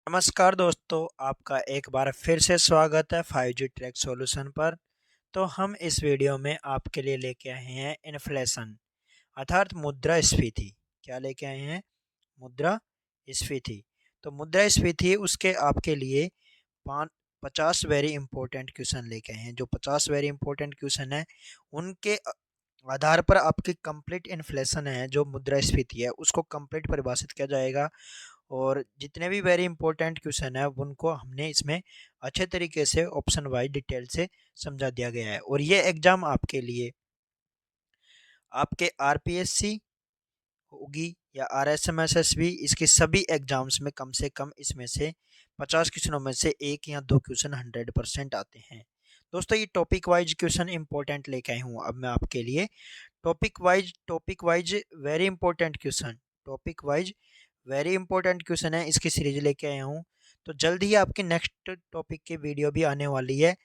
नमस्कार दोस्तों, आपका एक बार फिर से स्वागत है 5G ट्रैक सॉल्यूशन पर। तो हम इस वीडियो में आपके लिए लेके आए हैं इन्फ्लेशन अर्थात मुद्रास्फीति। क्या लेके आए हैं? मुद्रास्फीति। तो मुद्रास्फीति उसके आपके लिए पाँच 50 वेरी इंपॉर्टेंट क्वेश्चन लेके आए हैं। जो 50 वेरी इंपॉर्टेंट क्वेश्चन है उनके आधार पर आपकी कंप्लीट इन्फ्लेशन है, जो मुद्रास्फीति है उसको कंप्लीट परिभाषित किया जाएगा। और जितने भी वेरी इंपॉर्टेंट क्वेश्चन है उनको हमने इसमें अच्छे तरीके से ऑप्शन वाइज डिटेल से समझा दिया गया है। और ये एग्जाम आपके लिए आपके आरपीएससी होगी या आरएसएमएसएसबी, इसके सभी एग्जाम्स में कम से कम इसमें से 50 क्वेश्चनों में से एक या दो क्वेश्चन 100% आते हैं। दोस्तों, ये टॉपिक वाइज क्वेश्चन इंपॉर्टेंट लेके आई हूँ अब मैं आपके लिए। Topic wise very important question, topic wise very important question है, इसकी सीरीज लेके आया हूँ। तो जल्द ही आपकी नेक्स्ट टॉपिक की वीडियो भी आने वाली है।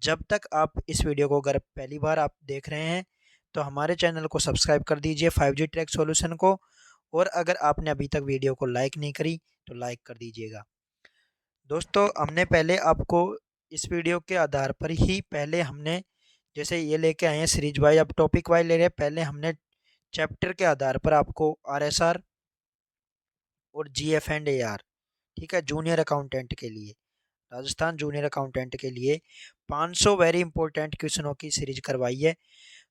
जब तक आप इस वीडियो को अगर पहली बार आप देख रहे हैं तो हमारे चैनल को सब्सक्राइब कर दीजिए 5G ट्रैक सॉल्यूशन को। और अगर आपने अभी तक वीडियो को लाइक नहीं करी तो लाइक कर दीजिएगा। दोस्तों, हमने पहले आपको इस वीडियो के आधार पर ही पहले हमने जैसे ये लेके आए हैं सीरीज वाइज, अब टॉपिक वाइज ले रहे हैं। पहले हमने चैप्टर के आधार पर आपको आरएसआर और जीएफ एंड एआर, ठीक है, जूनियर अकाउंटेंट के लिए, राजस्थान जूनियर अकाउंटेंट के लिए 500 वेरी इंपॉर्टेंट क्वेश्चनों की सीरीज करवाई है।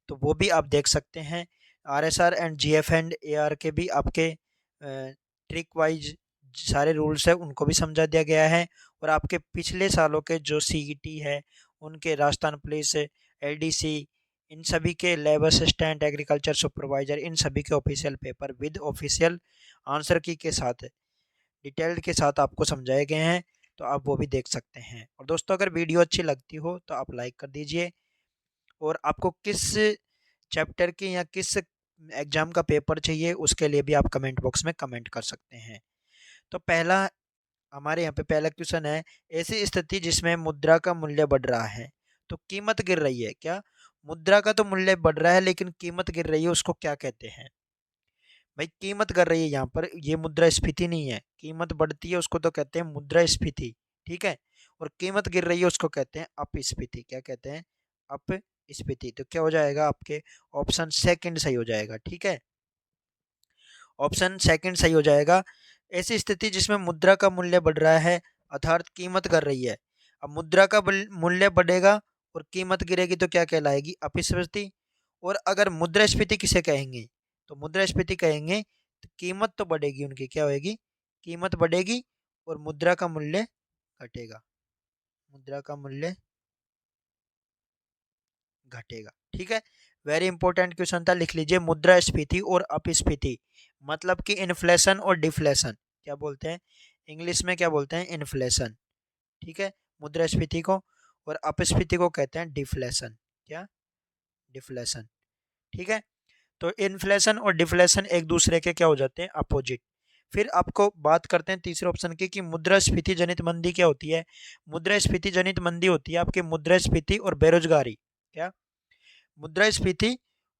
तो वो भी आप देख सकते हैं। RSR and GF and AR के भी आपके ट्रिक वाइज सारे रूल्स है उनको भी समझा दिया गया है। और आपके पिछले सालों के जो सीईटी है उनके राजस्थान पुलिस, एलडीसी, इन सभी के लेबर असिस्टेंट, एग्रीकल्चर सुपरवाइजर, इन सभी के official paper with official answer की के साथ डिटेल्ड के साथ आपको समझाए गए हैं। तो आप वो भी देख सकते हैं। और दोस्तों, अगर वीडियो अच्छी लगती हो तो आप लाइक कर दीजिए। और आपको किस चैप्टर की या किस एग्जाम का पेपर चाहिए उसके लिए भी आप कमेंट बॉक्स में कमेंट कर सकते हैं। तो पहला हमारे यहाँ पे पहला क्वेश्चन है, ऐसी स्थिति जिसमें मुद्रा का मूल्य बढ़ रहा है तो कीमत गिर रही है क्या? मुद्रा का तो मूल्य बढ़ रहा है लेकिन कीमत गिर रही है, उसको क्या कहते हैं? भाई, कीमत कर रही है यहाँ पर, ये मुद्रास्फीति नहीं है। कीमत बढ़ती है उसको तो कहते हैं मुद्रास्फीति, ठीक है। और कीमत गिर रही है उसको कहते हैं अपस्फीति। क्या कहते हैं? अपस्फीति। तो क्या हो जाएगा? आपके ऑप्शन सेकंड सही हो जाएगा, ठीक है। ऑप्शन सेकंड सही हो जाएगा। ऐसी स्थिति जिसमें मुद्रा का मूल्य बढ़ रहा है अर्थात कीमत कर रही है। अब मुद्रा का मूल्य बढ़ेगा और कीमत गिरेगी तो क्या कहलाएगी? अपस्फीति। और अगर मुद्रास्फीति किसे कहेंगे? तो मुद्रास्फीति कहेंगे तो कीमत तो बढ़ेगी उनकी, क्या होगी? कीमत बढ़ेगी और मुद्रा का मूल्य घटेगा, मुद्रा का मूल्य घटेगा, ठीक है। वेरी इंपॉर्टेंट क्वेश्चन था, लिख लीजिए। मुद्रास्फीति और अपस्फीति मतलब कि इन्फ्लेशन और डिफ्लेशन। क्या बोलते हैं इंग्लिश में? क्या बोलते हैं? इन्फ्लेशन, ठीक है, मुद्रास्फीति को। और अपस्फीति को कहते हैं डिफ्लेशन। क्या? डिफ्लेशन, ठीक है। तो इन्फ्लेशन और डिफ्लेशन एक दूसरे के क्या हो जाते हैं? अपोजिट। फिर आपको बात करते हैं तीसरे ऑप्शन की कि मुद्रास्फीति जनित मंदी क्या होती है? मुद्रास्फीति जनित मंदी होती है आपकी मुद्रास्फीति और बेरोजगारी। क्या? मुद्रास्फीति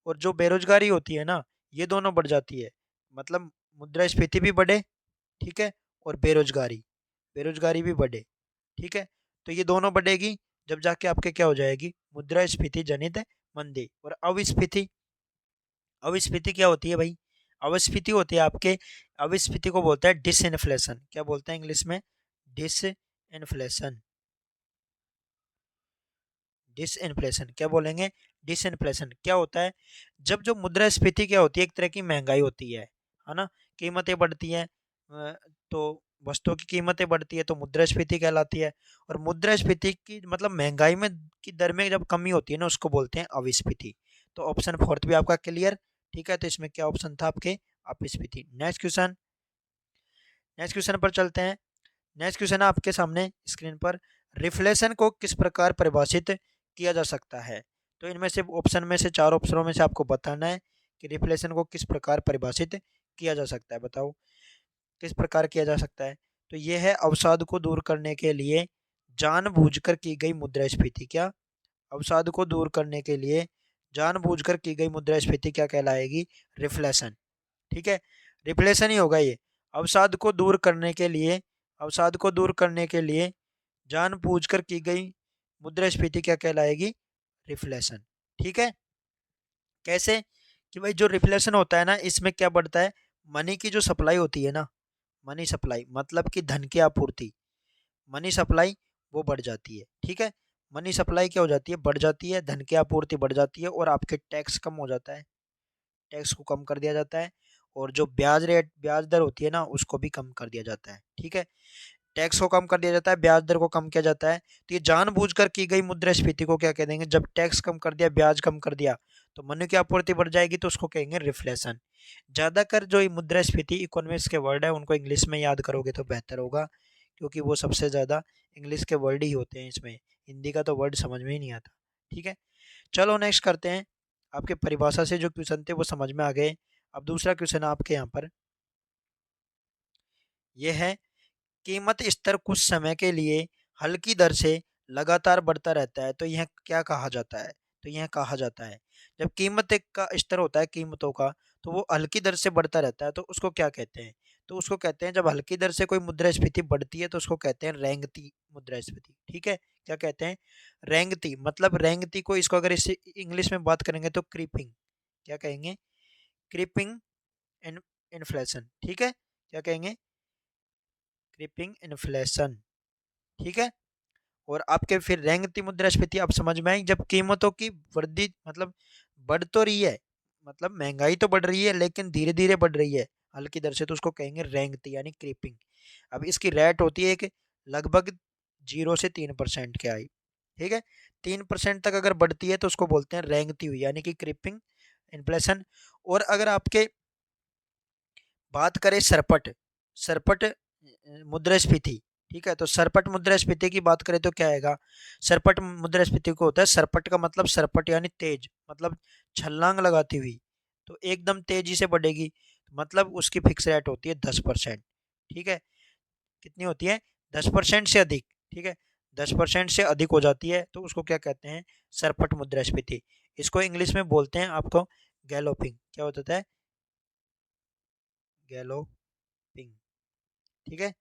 और जो बेरोजगारी होती है ना, ये दोनों बढ़ जाती है। मतलब मुद्रास्फीति भी बढ़े, ठीक है, और बेरोजगारी बेरोजगारी भी बढ़े, ठीक है। तो ये दोनों बढ़ेगी जब जाके आपके क्या हो जाएगी? मुद्रास्फीति जनित मंदी। और अविस्फीति, अविस्फीति क्या होती है भाई? अविस्फीति होती है आपके, अविस्फीति को बोलते हैं डिसइन्फ्लेशन। क्या बोलते हैं इंग्लिश में? डिसइन्फ्लेशन। डिसइन्फ्लेशन क्या बोलेंगे? डिसइन्फ्लेशन क्या होता है? जब जो मुद्रास्फीति क्या होती है? एक तरह की महंगाई होती है ना। कीमतें बढ़ती हैं, तो वस्तुओं की कीमतें बढ़ती है तो मुद्रास्फीति कहलाती है। और मुद्रास्फीति की मतलब महंगाई में की दर में जब कमी होती है ना, उसको बोलते हैं अविस्फीति। तो ऑप्शन फोर्थ भी आपका क्लियर, ठीक है। तो इसमें क्या ऑप्शन था आपके? अपस्फीति। नेक्स्ट क्वेश्चन पर चलते हैं। नेक्स्ट क्वेश्चन है आपके सामने स्क्रीन पर, रिफ्लेशन को किस प्रकार परिभाषित किया जा सकता है? तो इनमें से ऑप्शन में से चार ऑप्शनों में से आपको बताना है कि रिफ्लेशन को किस प्रकार परिभाषित किया जा सकता है। बताओ किस प्रकार किया जा सकता है? तो ये है, अवसाद को दूर करने के लिए जानबूझकर की गई मुद्रास्फीति। क्या? अवसाद को दूर करने के लिए जानबूझकर की गई मुद्रास्फीति क्या कहलाएगी? रिफ्लेशन, ठीक है। रिफ्लेशन ही होगा ये। अवसाद को दूर करने के लिए अवसाद को दूर करने के लिए जानबूझकर की गई मुद्रास्फीति क्या कहलाएगी? रिफ्लेशन। ठीक है। कैसे? कि भाई जो रिफ्लेशन होता है ना, इसमें क्या बढ़ता है? मनी की जो सप्लाई होती है ना, मनी सप्लाई मतलब कि धन की आपूर्ति, मनी सप्लाई वो बढ़ जाती है। ठीक है। मनी सप्लाई क्या हो जाती है? बढ़ जाती है, धन की आपूर्ति बढ़ जाती है और आपके टैक्स कम हो जाता है, टैक्स को कम कर दिया जाता है और जो ब्याज दर होती है ना, उसको भी कम कर दिया जाता है। ठीक है। टैक्स को कम कर दिया जाता है, ब्याज दर को कम किया जाता है। तो ये जानबूझकर की गई मुद्रास्फीति को क्या कह देंगे? जब टैक्स कम कर दिया, ब्याज कम कर दिया, तो मनी की आपूर्ति बढ़ जाएगी, तो उसको कहेंगे रिफ्लेशन। ज्यादातर जो ये मुद्रास्फीति इकोनॉमिक्स के वर्ड है उनको इंग्लिश में याद करोगे तो बेहतर होगा, क्योंकि वो सबसे ज्यादा इंग्लिश के वर्ड ही होते हैं इसमें, हिंदी का तो वर्ड समझ में ही नहीं आता। ठीक है। चलो नेक्स्ट करते हैं। आपके परिभाषा से जो क्वेश्चन थे वो समझ में आ गए। अब दूसरा क्वेश्चन आपके यहाँ पर ये है, कीमत स्तर कुछ समय के लिए हल्की दर से लगातार बढ़ता रहता है, तो यह क्या कहा जाता है? तो यह कहा जाता है, जब कीमत का स्तर होता है कीमतों का, तो वो हल्की दर से बढ़ता रहता है, तो उसको क्या कहते हैं? तो उसको कहते हैं, जब हल्की दर से कोई मुद्रास्फीति बढ़ती है तो उसको कहते हैं रेंगती मुद्रास्फीति। ठीक है। क्या कहते हैं? रेंगती। मतलब रेंगती को, इसको अगर इसे इंग्लिश में बात करेंगे तो क्रीपिंग। क्या कहेंगे? Creeping inflation. ठीक है। क्या कहेंगे? Creeping inflation. ठीक है। और आपके फिर रेंगती मुद्रास्फीति आप समझ में आई, जब कीमतों की वृद्धि मतलब बढ़ तो रही है, मतलब महंगाई तो बढ़ रही है लेकिन धीरे धीरे बढ़ रही है हल्की दर से, तो उसको कहेंगे रेंगती यानी क्रीपिंग। अब इसकी रेट होती है कि लगभग 0 से 3% के आई। ठीक है। 3% तक अगर बढ़ती है तो उसको बोलते हैं रेंगती हुई यानी कि क्रीपिंग इन्फ्लेशन। और अगर आपके बात करें सरपट, सरपट मुद्रास्फीति। ठीक है। तो सरपट मुद्रास्फीति की बात करें तो क्या आएगा? सरपट मुद्रास्फीति को होता है, सरपट का मतलब सरपट यानी तेज, मतलब छलांग लगाती हुई, तो एकदम तेजी से बढ़ेगी, मतलब उसकी फिक्स रेट होती है 10%। ठीक है। कितनी होती है? 10% से अधिक। ठीक है। 10% से अधिक हो जाती है तो उसको क्या कहते हैं? सरपट मुद्रास्फीति। इसको इंग्लिश में बोलते हैं आपको गैलोपिंग। क्या होता है? गैलोपिंग। ठीक है।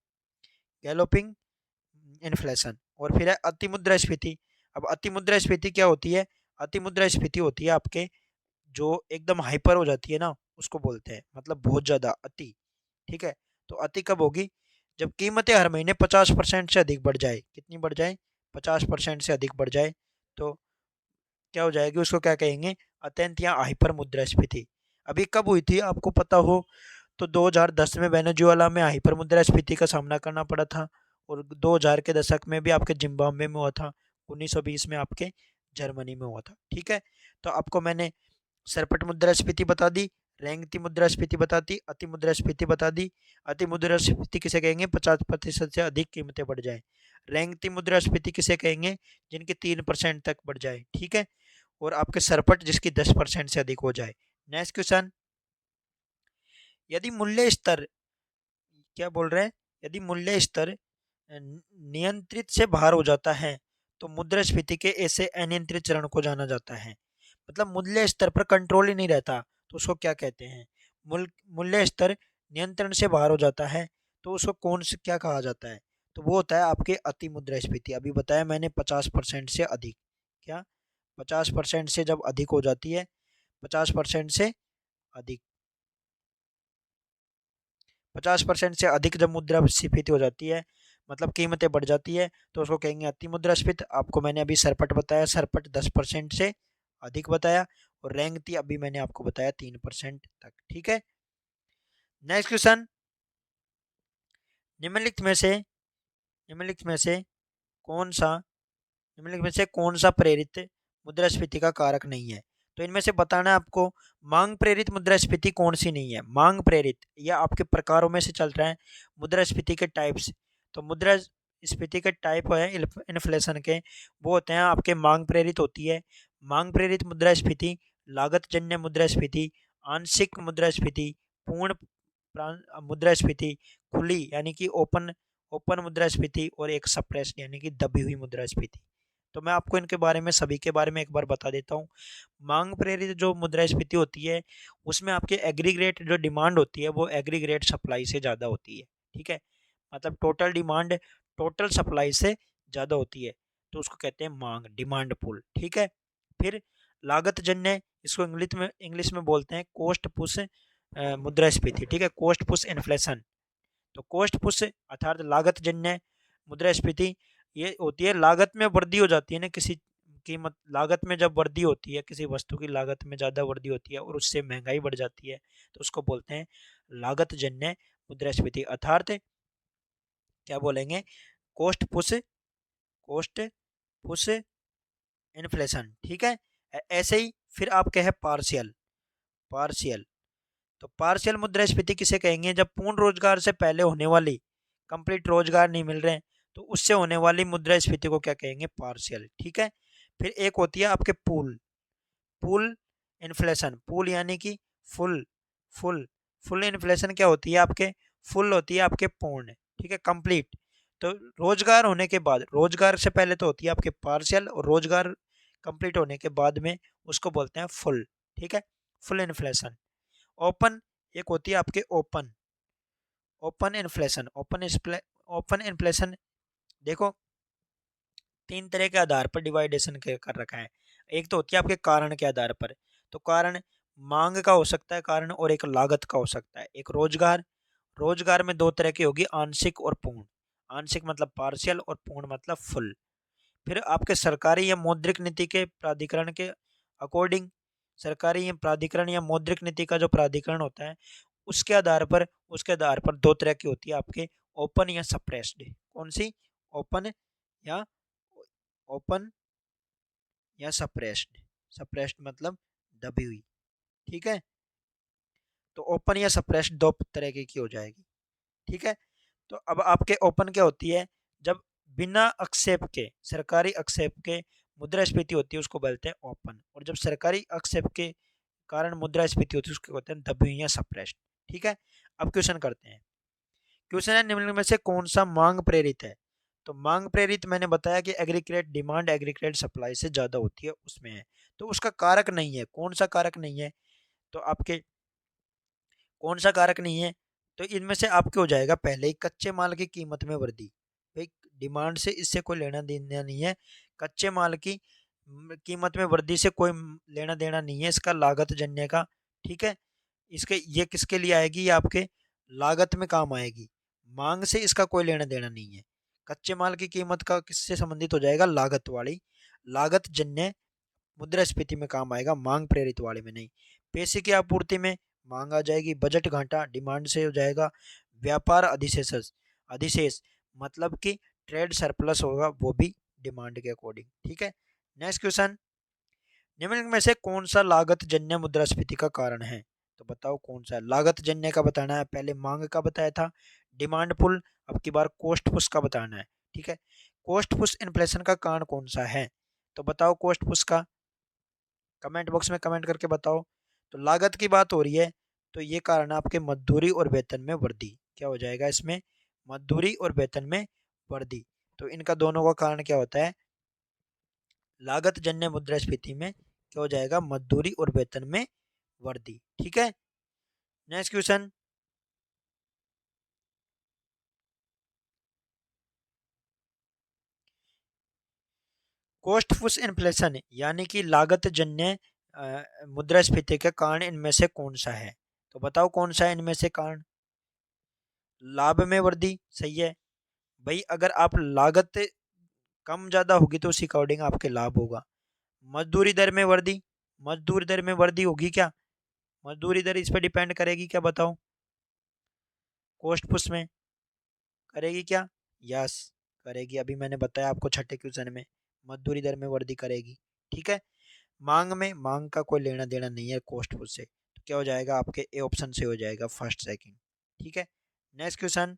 Galloping inflation. और फिर है अति मुद्रास्फीति। अब अति मुद्रास्फीति क्या होती है? अति मुद्रास्फीति होती है आपके जो एकदम हाइपर हो जाती है ना, उसको बोलते हैं, मतलब बहुत ज्यादा अति। ठीक है। तो अति कब होगी? जब कीमतें हर महीने 50% से अधिक बढ़ जाए। कितनी बढ़ जाए? 50% से अधिक बढ़ जाए, तो क्या हो जाएगी? उसको क्या कहेंगे? अत्यंत या हाइपर मुद्रास्फीति। अभी कब हुई थी आपको पता हो तो 2010 में वेनेजुएला में हाइपर मुद्रास्फीति का सामना करना पड़ा था, और 2000 के दशक में भी आपके जिम्बाब्वे में हुआ था, 1920 में आपके जर्मनी में हुआ था। ठीक है। तो आपको मैंने सरपट मुद्रास्फीति बता दी, रेंगती मुद्रास्फीति बता दी, अति मुद्रास्फीति बता दी। अति मुद्रास्फीति किसे कहेंगे? 50% से अधिक कीमतें बढ़ जाए। रेंगती मुद्रास्फीति किसे कहेंगे? जिनकी 3% तक बढ़ जाए। ठीक है। और आपके सरपट जिसकी 10% से अधिक हो जाए। नेक्स्ट क्वेश्चन, यदि मूल्य स्तर, क्या बोल रहे हैं? यदि मूल्य स्तर नियंत्रित से बाहर हो जाता है तो मुद्रास्फीति के ऐसे अनियंत्रित चरण को जाना जाता है। मतलब मूल्य स्तर पर कंट्रोल ही नहीं रहता तो उसको क्या कहते हैं? मूल्य स्तर नियंत्रण से बाहर हो जाता है तो उसको कौन से क्या कहा जाता है? तो वो होता है आपके अति मुद्रास्फीति। अभी बताया मैंने 50% से अधिक। क्या? 50% से जब अधिक हो जाती है, 50% से अधिक, 50% से अधिक जब मुद्रास्फीति हो जाती है, मतलब कीमतें बढ़ जाती है, तो उसको कहेंगे अति मुद्रास्फीति। आपको मैंने अभी सरपट बताया, सरपट 10% से अधिक बताया, और रेंगती अभी मैंने आपको बताया 3% तक। ठीक है। नेक्स्ट क्वेश्चन, निम्नलिखित में से निम्नलिखित में से कौन सा निम्नलिखित में से कौन सा प्रेरित मुद्रास्फीति का कारक नहीं है? तो इनमें से बताना है आपको। मांग प्रेरित मुद्रास्फीति कौन सी नहीं है? मांग प्रेरित, या आपके प्रकारों में से चल रहा है मुद्रास्फीति के टाइप्स। तो मुद्रास्फीति के टाइप है इन्फ्लेशन के, वो होते हैं आपके मांग प्रेरित होती है, मांग प्रेरित मुद्रास्फीति, लागत जन्य मुद्रास्फीति, आंशिक मुद्रास्फीति, पूर्ण मुद्रास्फीति, खुली यानी कि ओपन ओपन मुद्रास्फीति, और एक सप्रेस्ड यानी कि दबी हुई मुद्रास्फीति। तो मैं आपको इनके बारे में, सभी के बारे में एक बार बता देता हूँ। मांग प्रेरित जो मुद्रास्फीति होती है उसमें आपके एग्रीगेट जो डिमांड होती है वो एग्रीगेट सप्लाई से ज़्यादा होती है। ठीक है। मतलब टोटल डिमांड टोटल सप्लाई से ज़्यादा होती है तो उसको कहते हैं मांग, डिमांड पुल। ठीक है। फिर लागत जन्य, इसको इंग्लिश में बोलते हैं कॉस्ट पुश मुद्रास्फीति। ठीक है, कॉस्ट पुश इन्फ्लेशन। तो कॉस्ट पुश अर्थात लागत जन्य मुद्रास्फीति ये होती है, लागत में वृद्धि हो जाती है ना किसी कीमत, लागत में जब वृद्धि होती है किसी वस्तु की लागत में ज़्यादा वृद्धि होती है और उससे महंगाई बढ़ जाती है तो उसको बोलते हैं लागत जन्य मुद्रास्फीति, अर्थात क्या बोलेंगे, cost push, cost push inflation. ठीक है। ऐसे ही फिर आपके है पार्शियल, पार्शियल। तो पार्शियल मुद्रास्फीति किसे कहेंगे, जब पूर्ण रोजगार से पहले होने वाली, कंप्लीट रोजगार नहीं मिल रहे हैं तो उससे होने वाली मुद्रास्फीति को क्या कहेंगे, पार्शियल। ठीक है। फिर एक होती है आपके पूल, पूल इन्फ्लेशन। पूल यानी कि फुल, फुल फुल इन्फ्लेशन क्या होती है आपके, फुल होती है आपके पूर्ण। ठीक है, कंप्लीट। तो रोजगार होने के बाद, रोजगार से पहले तो होती है आपके पार्शियल और रोजगार कंप्लीट होने के बाद में उसको बोलते हैं फुल। ठीक है, फुल इन्फ्लेशन। ओपन, एक होती है आपके open, open inflation. Open inflation देखो तीन तरह के आधार पर डिवाइडेशन कर रखा है। एक तो होती है आपके कारण के आधार पर, तो कारण मांग का हो सकता है कारण, और एक लागत का हो सकता है, एक रोजगार। रोजगार में दो तरह की होगी, आंशिक और पूर्ण। आंशिक मतलब पार्शियल और पूर्ण मतलब फुल। फिर आपके सरकारी या मौद्रिक नीति के प्राधिकरण के अकॉर्डिंग, सरकारी या प्राधिकरण या मौद्रिक नीति का जो प्राधिकरण होता है उसके आधार पर दो तरह की होती है आपके, ओपन या सप्रेस्ड। कौन सी, ओपन या ओपन या सप्रेस्ड। सप्रेस्ड मतलब दबी हुई। ठीक है, तो ओपन या सप्रेस्ड दो तरह की हो जाएगी। ठीक है। तो अब आपके ओपन क्या होती है, जब बिना आक्षेप के, सरकारी आक्षेप के मुद्रास्फीति होती है उसको बोलते हैं ओपन, और जब सरकारी आक्षेप के कारण मुद्रास्फीति होती है उसको कहते हैं दबी हुई या सप्रेस्ड। ठीक है। अब क्वेश्चन करते हैं। क्वेश्चन है, निम्न में से कौन सा मांग प्रेरित है। तो मांग प्रेरित मैंने बताया कि एग्रीगेट डिमांड एग्रीगेट सप्लाई से ज्यादा होती है उसमें है, तो उसका कारक नहीं है। कौन सा कारक नहीं है, तो आपके कौन सा कारक नहीं है, तो इनमें से आपके हो जाएगा पहले ही कच्चे माल की कीमत में वृद्धि। भाई डिमांड से इससे कोई लेना देना नहीं है, कच्चे माल की कीमत में वृद्धि से कोई लेना देना नहीं है इसका, लागत जन्य का। ठीक है, इसके ये किसके लिए आएगी, ये आपके लागत में काम आएगी, मांग से इसका कोई लेना देना नहीं है। कच्चे माल की कीमत का किससे संबंधित हो जाएगा, लागत वाली, लागत जन्य मुद्रास्फीति में काम आएगा, मांग प्रेरित वाले में नहीं। पैसे की आपूर्ति में मांग आ जाएगी, बजट घाटा डिमांड से हो जाएगा, व्यापार अधिशेष, अधिशेष मतलब कि ट्रेड सरप्लस होगा वो भी डिमांड के अकॉर्डिंग। ठीक है। नेक्स्ट क्वेश्चन, निम्न में से कौन सा लागत जन्य मुद्रास्फीति का कारण है। तो बताओ कौन सा है? लागत जन्य का बताना है, पहले मांग का बताया था, डिमांड पुल, अब की बार कॉस्ट पुश का बताना है। ठीक है, कॉस्ट पुश इन्फ्लेशन का कारण कौन सा है, तो बताओ कॉस्ट पुश का, कमेंट बॉक्स में कमेंट करके बताओ। तो लागत की बात हो रही है तो ये कारण है आपके मजदूरी और वेतन में वृद्धि। क्या हो जाएगा इसमें, मजदूरी और वेतन में वृद्धि। तो इनका दोनों का कारण क्या होता है, लागत जन्य मुद्रास्फीति में क्या हो जाएगा, मजदूरी और वेतन में वृद्धि। ठीक है। Next question, cost push inflation यानी कि लागत जन्य मुद्रास्फीति के कारण इनमें से कौन सा है। तो बताओ कौन सा है इनमें से कारण, लाभ में वृद्धि, सही है। भाई अगर आप लागत कम ज्यादा होगी तो उसी अकॉर्डिंग आपके लाभ होगा। मजदूरी दर में वृद्धि, मजदूरी दर में वृद्धि होगी क्या, मजदूरी दर इस पर डिपेंड करेगी क्या, बताओ कॉस्ट पुश में करेगी क्या, यस करेगी, अभी मैंने बताया आपको छठे क्वेश्चन में, मजदूरी दर में वृद्धि करेगी। ठीक है। मांग में, मांग का कोई लेना देना नहीं है कॉस्ट पुश से, तो क्या हो जाएगा आपके ए ऑप्शन से हो जाएगा, फर्स्ट सेकंड। ठीक है। नेक्स्ट क्वेश्चन,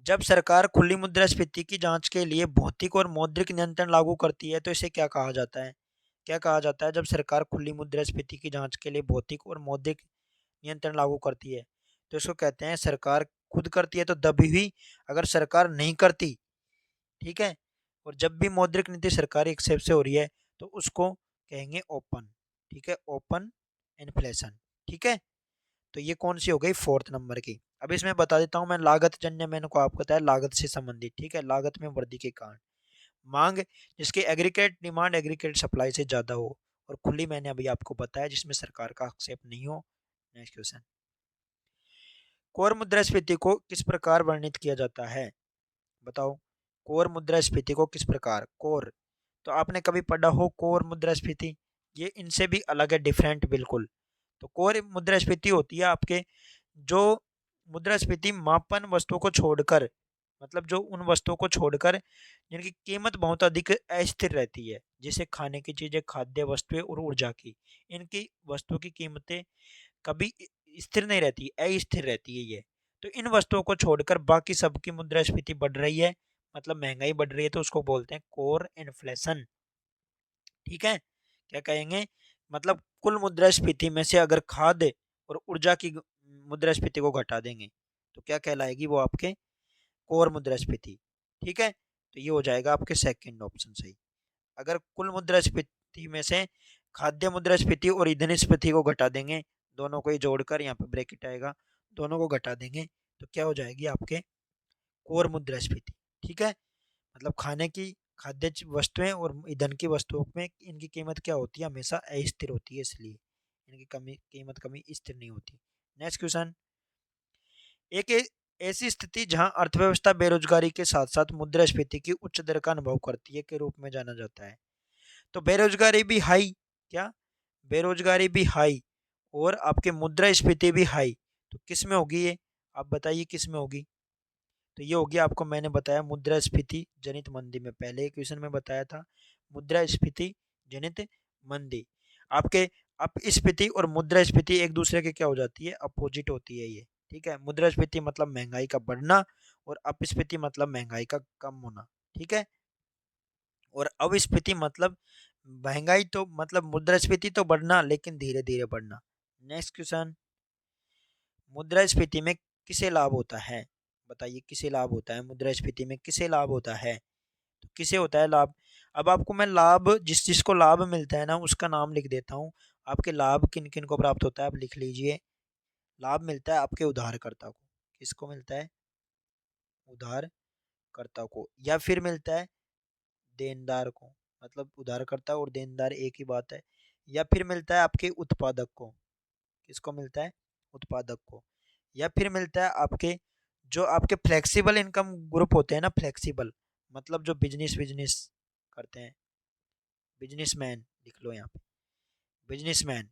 जब सरकार खुली मुद्रास्फीति की जांच के लिए भौतिक और मौद्रिक नियंत्रण लागू करती है तो इसे क्या कहा जाता है। क्या कहा जाता है जब सरकार खुली मुद्रास्फीति की जांच के लिए भौतिक और मौद्रिक नियंत्रण लागू करती है, तो इसको कहते हैं, सरकार खुद करती है तो दबी हुई, अगर सरकार नहीं करती, ठीक है, और जब भी मौद्रिक नीति सरकारी एक्सेप्ट से हो रही है तो उसको कहेंगे ओपन। ठीक है, ओपन इन्फ्लेशन। ठीक है, तो ये कौन सी हो गई, फोर्थ नंबर की। अब इसमें बता देता हूँ मैं, लागत जन्य मैंने को आपको बताया, लागत से संबंधित, ठीक है, लागत में वृद्धि के कारण। मांग, जिसकी एग्रीगेट डिमांड एग्रीगेट सप्लाई से ज्यादा हो। और खुली मैंने अभी आपको बताया, जिसमें सरकार का हस्तक्षेप नहीं हो। नेक्स्ट क्वेश्चन, कोर मुद्रास्फीति को किस प्रकार वर्णित किया जाता है? बताओ, कोर मुद्रास्फीति को किस प्रकार, कोर तो आपने कभी पढ़ा हो कोर मुद्रास्फीति? ये इनसे भी अलग है, डिफरेंट बिल्कुल। तो कोर मुद्रास्फीति होती है आपके, जो मुद्रास्फीति मापन वस्तुओं को छोड़कर, मतलब जो उन वस्तुओं को छोड़कर जिनकी कीमत बहुत अधिक अस्थिर रहती है, जैसे खाने की चीजें, खाद्य वस्तुएं और ऊर्जा की, इनकी वस्तुओं की कीमतें कभी स्थिर नहीं रहती, अस्थिर रहती है ये। तो इन वस्तुओं को छोड़कर बाकी सबकी मुद्रास्फीति बढ़ रही है, मतलब महंगाई बढ़ रही है, तो उसको बोलते हैं कोर इन्फ्लेशन। ठीक है, क्या कहेंगे, मतलब कुल मुद्रास्फीति में से अगर खाद्य और ऊर्जा की मुद्रास्फीति को घटा देंगे तो क्या कहलाएगी, वो आपके कोर मुद्रास्फीति। ठीक है, तो ये हो जाएगा आपके सेकंड ऑप्शन सही। अगर कुल मुद्रास्फीति में से खाद्य मुद्रास्फीति और ईंधनस्फीति को घटा देंगे, दोनों को ही जोड़कर, यहाँ पे ब्रैकेट आएगा, दोनों को घटा देंगे तो क्या हो जाएगी आपके कोर मुद्रास्फीति। ठीक है, मतलब खाने की, खाद्य वस्तुएं और ईंधन की वस्तुओं में इनकी कीमत क्या होती है, हमेशा अस्थिर होती है, इसलिए इनकी कीमत कभी स्थिर नहीं होती। नेक्स्ट क्वेश्चन, एक ऐसी स्थिति जहां अर्थव्यवस्था बेरोजगारी के साथ साथ मुद्रास्फीति की उच्च दर का अनुभव करती है के रूप में जाना जाता है। तो बेरोजगारी भी हाई, क्या, बेरोजगारी भी हाई और आपके मुद्रास्फीति भी हाई, तो किस में होगी ये, आप बताइए किस में होगी? तो ये होगी, आपको मैंने बताया मुद्रास्फीति जनित मंदी में, पहले क्वेश्चन में बताया था, मुद्रास्फीति जनित मंदी। आपके अपस्फीति और मुद्रास्फीति एक दूसरे के क्या हो जाती है, अपोजिट होती है ये। ठीक है, मुद्रास्फीति मतलब महंगाई का बढ़ना और अपस्फीति मतलब महंगाई का कम होना। ठीक है, और अविस्फीति मतलब महंगाई, तो मतलब मुद्रास्फीति तो बढ़ना लेकिन धीरे धीरे बढ़ना। नेक्स्ट क्वेश्चन, मुद्रास्फीति में किसे लाभ होता है? बताइए किसे लाभ होता है, मुद्रास्फीति में किसे लाभ होता है? तो किसे होता है लाभ? अब आपको मैं लाभ, जिस जिसको लाभ मिलता है ना उसका नाम लिख देता हूँ। आपके लाभ किन किन को प्राप्त होता है, आप लिख लीजिए। लाभ मिलता है आपके उधारकर्ता को, किसको मिलता है, उधारकर्ता को, या फिर मिलता है देनदार को, मतलब उधारकर्ता और देनदार एक ही बात है, या फिर मिलता है आपके उत्पादक को, किसको मिलता है, उत्पादक को, या फिर मिलता है आपके जो आपके फ्लेक्सिबल इनकम ग्रुप होते हैं ना, फ्लेक्सिबल मतलब जो बिजनेस बिजनेस करते हैं, बिजनेसमैन लिख लो यहाँ पे, बिजनेसमैन।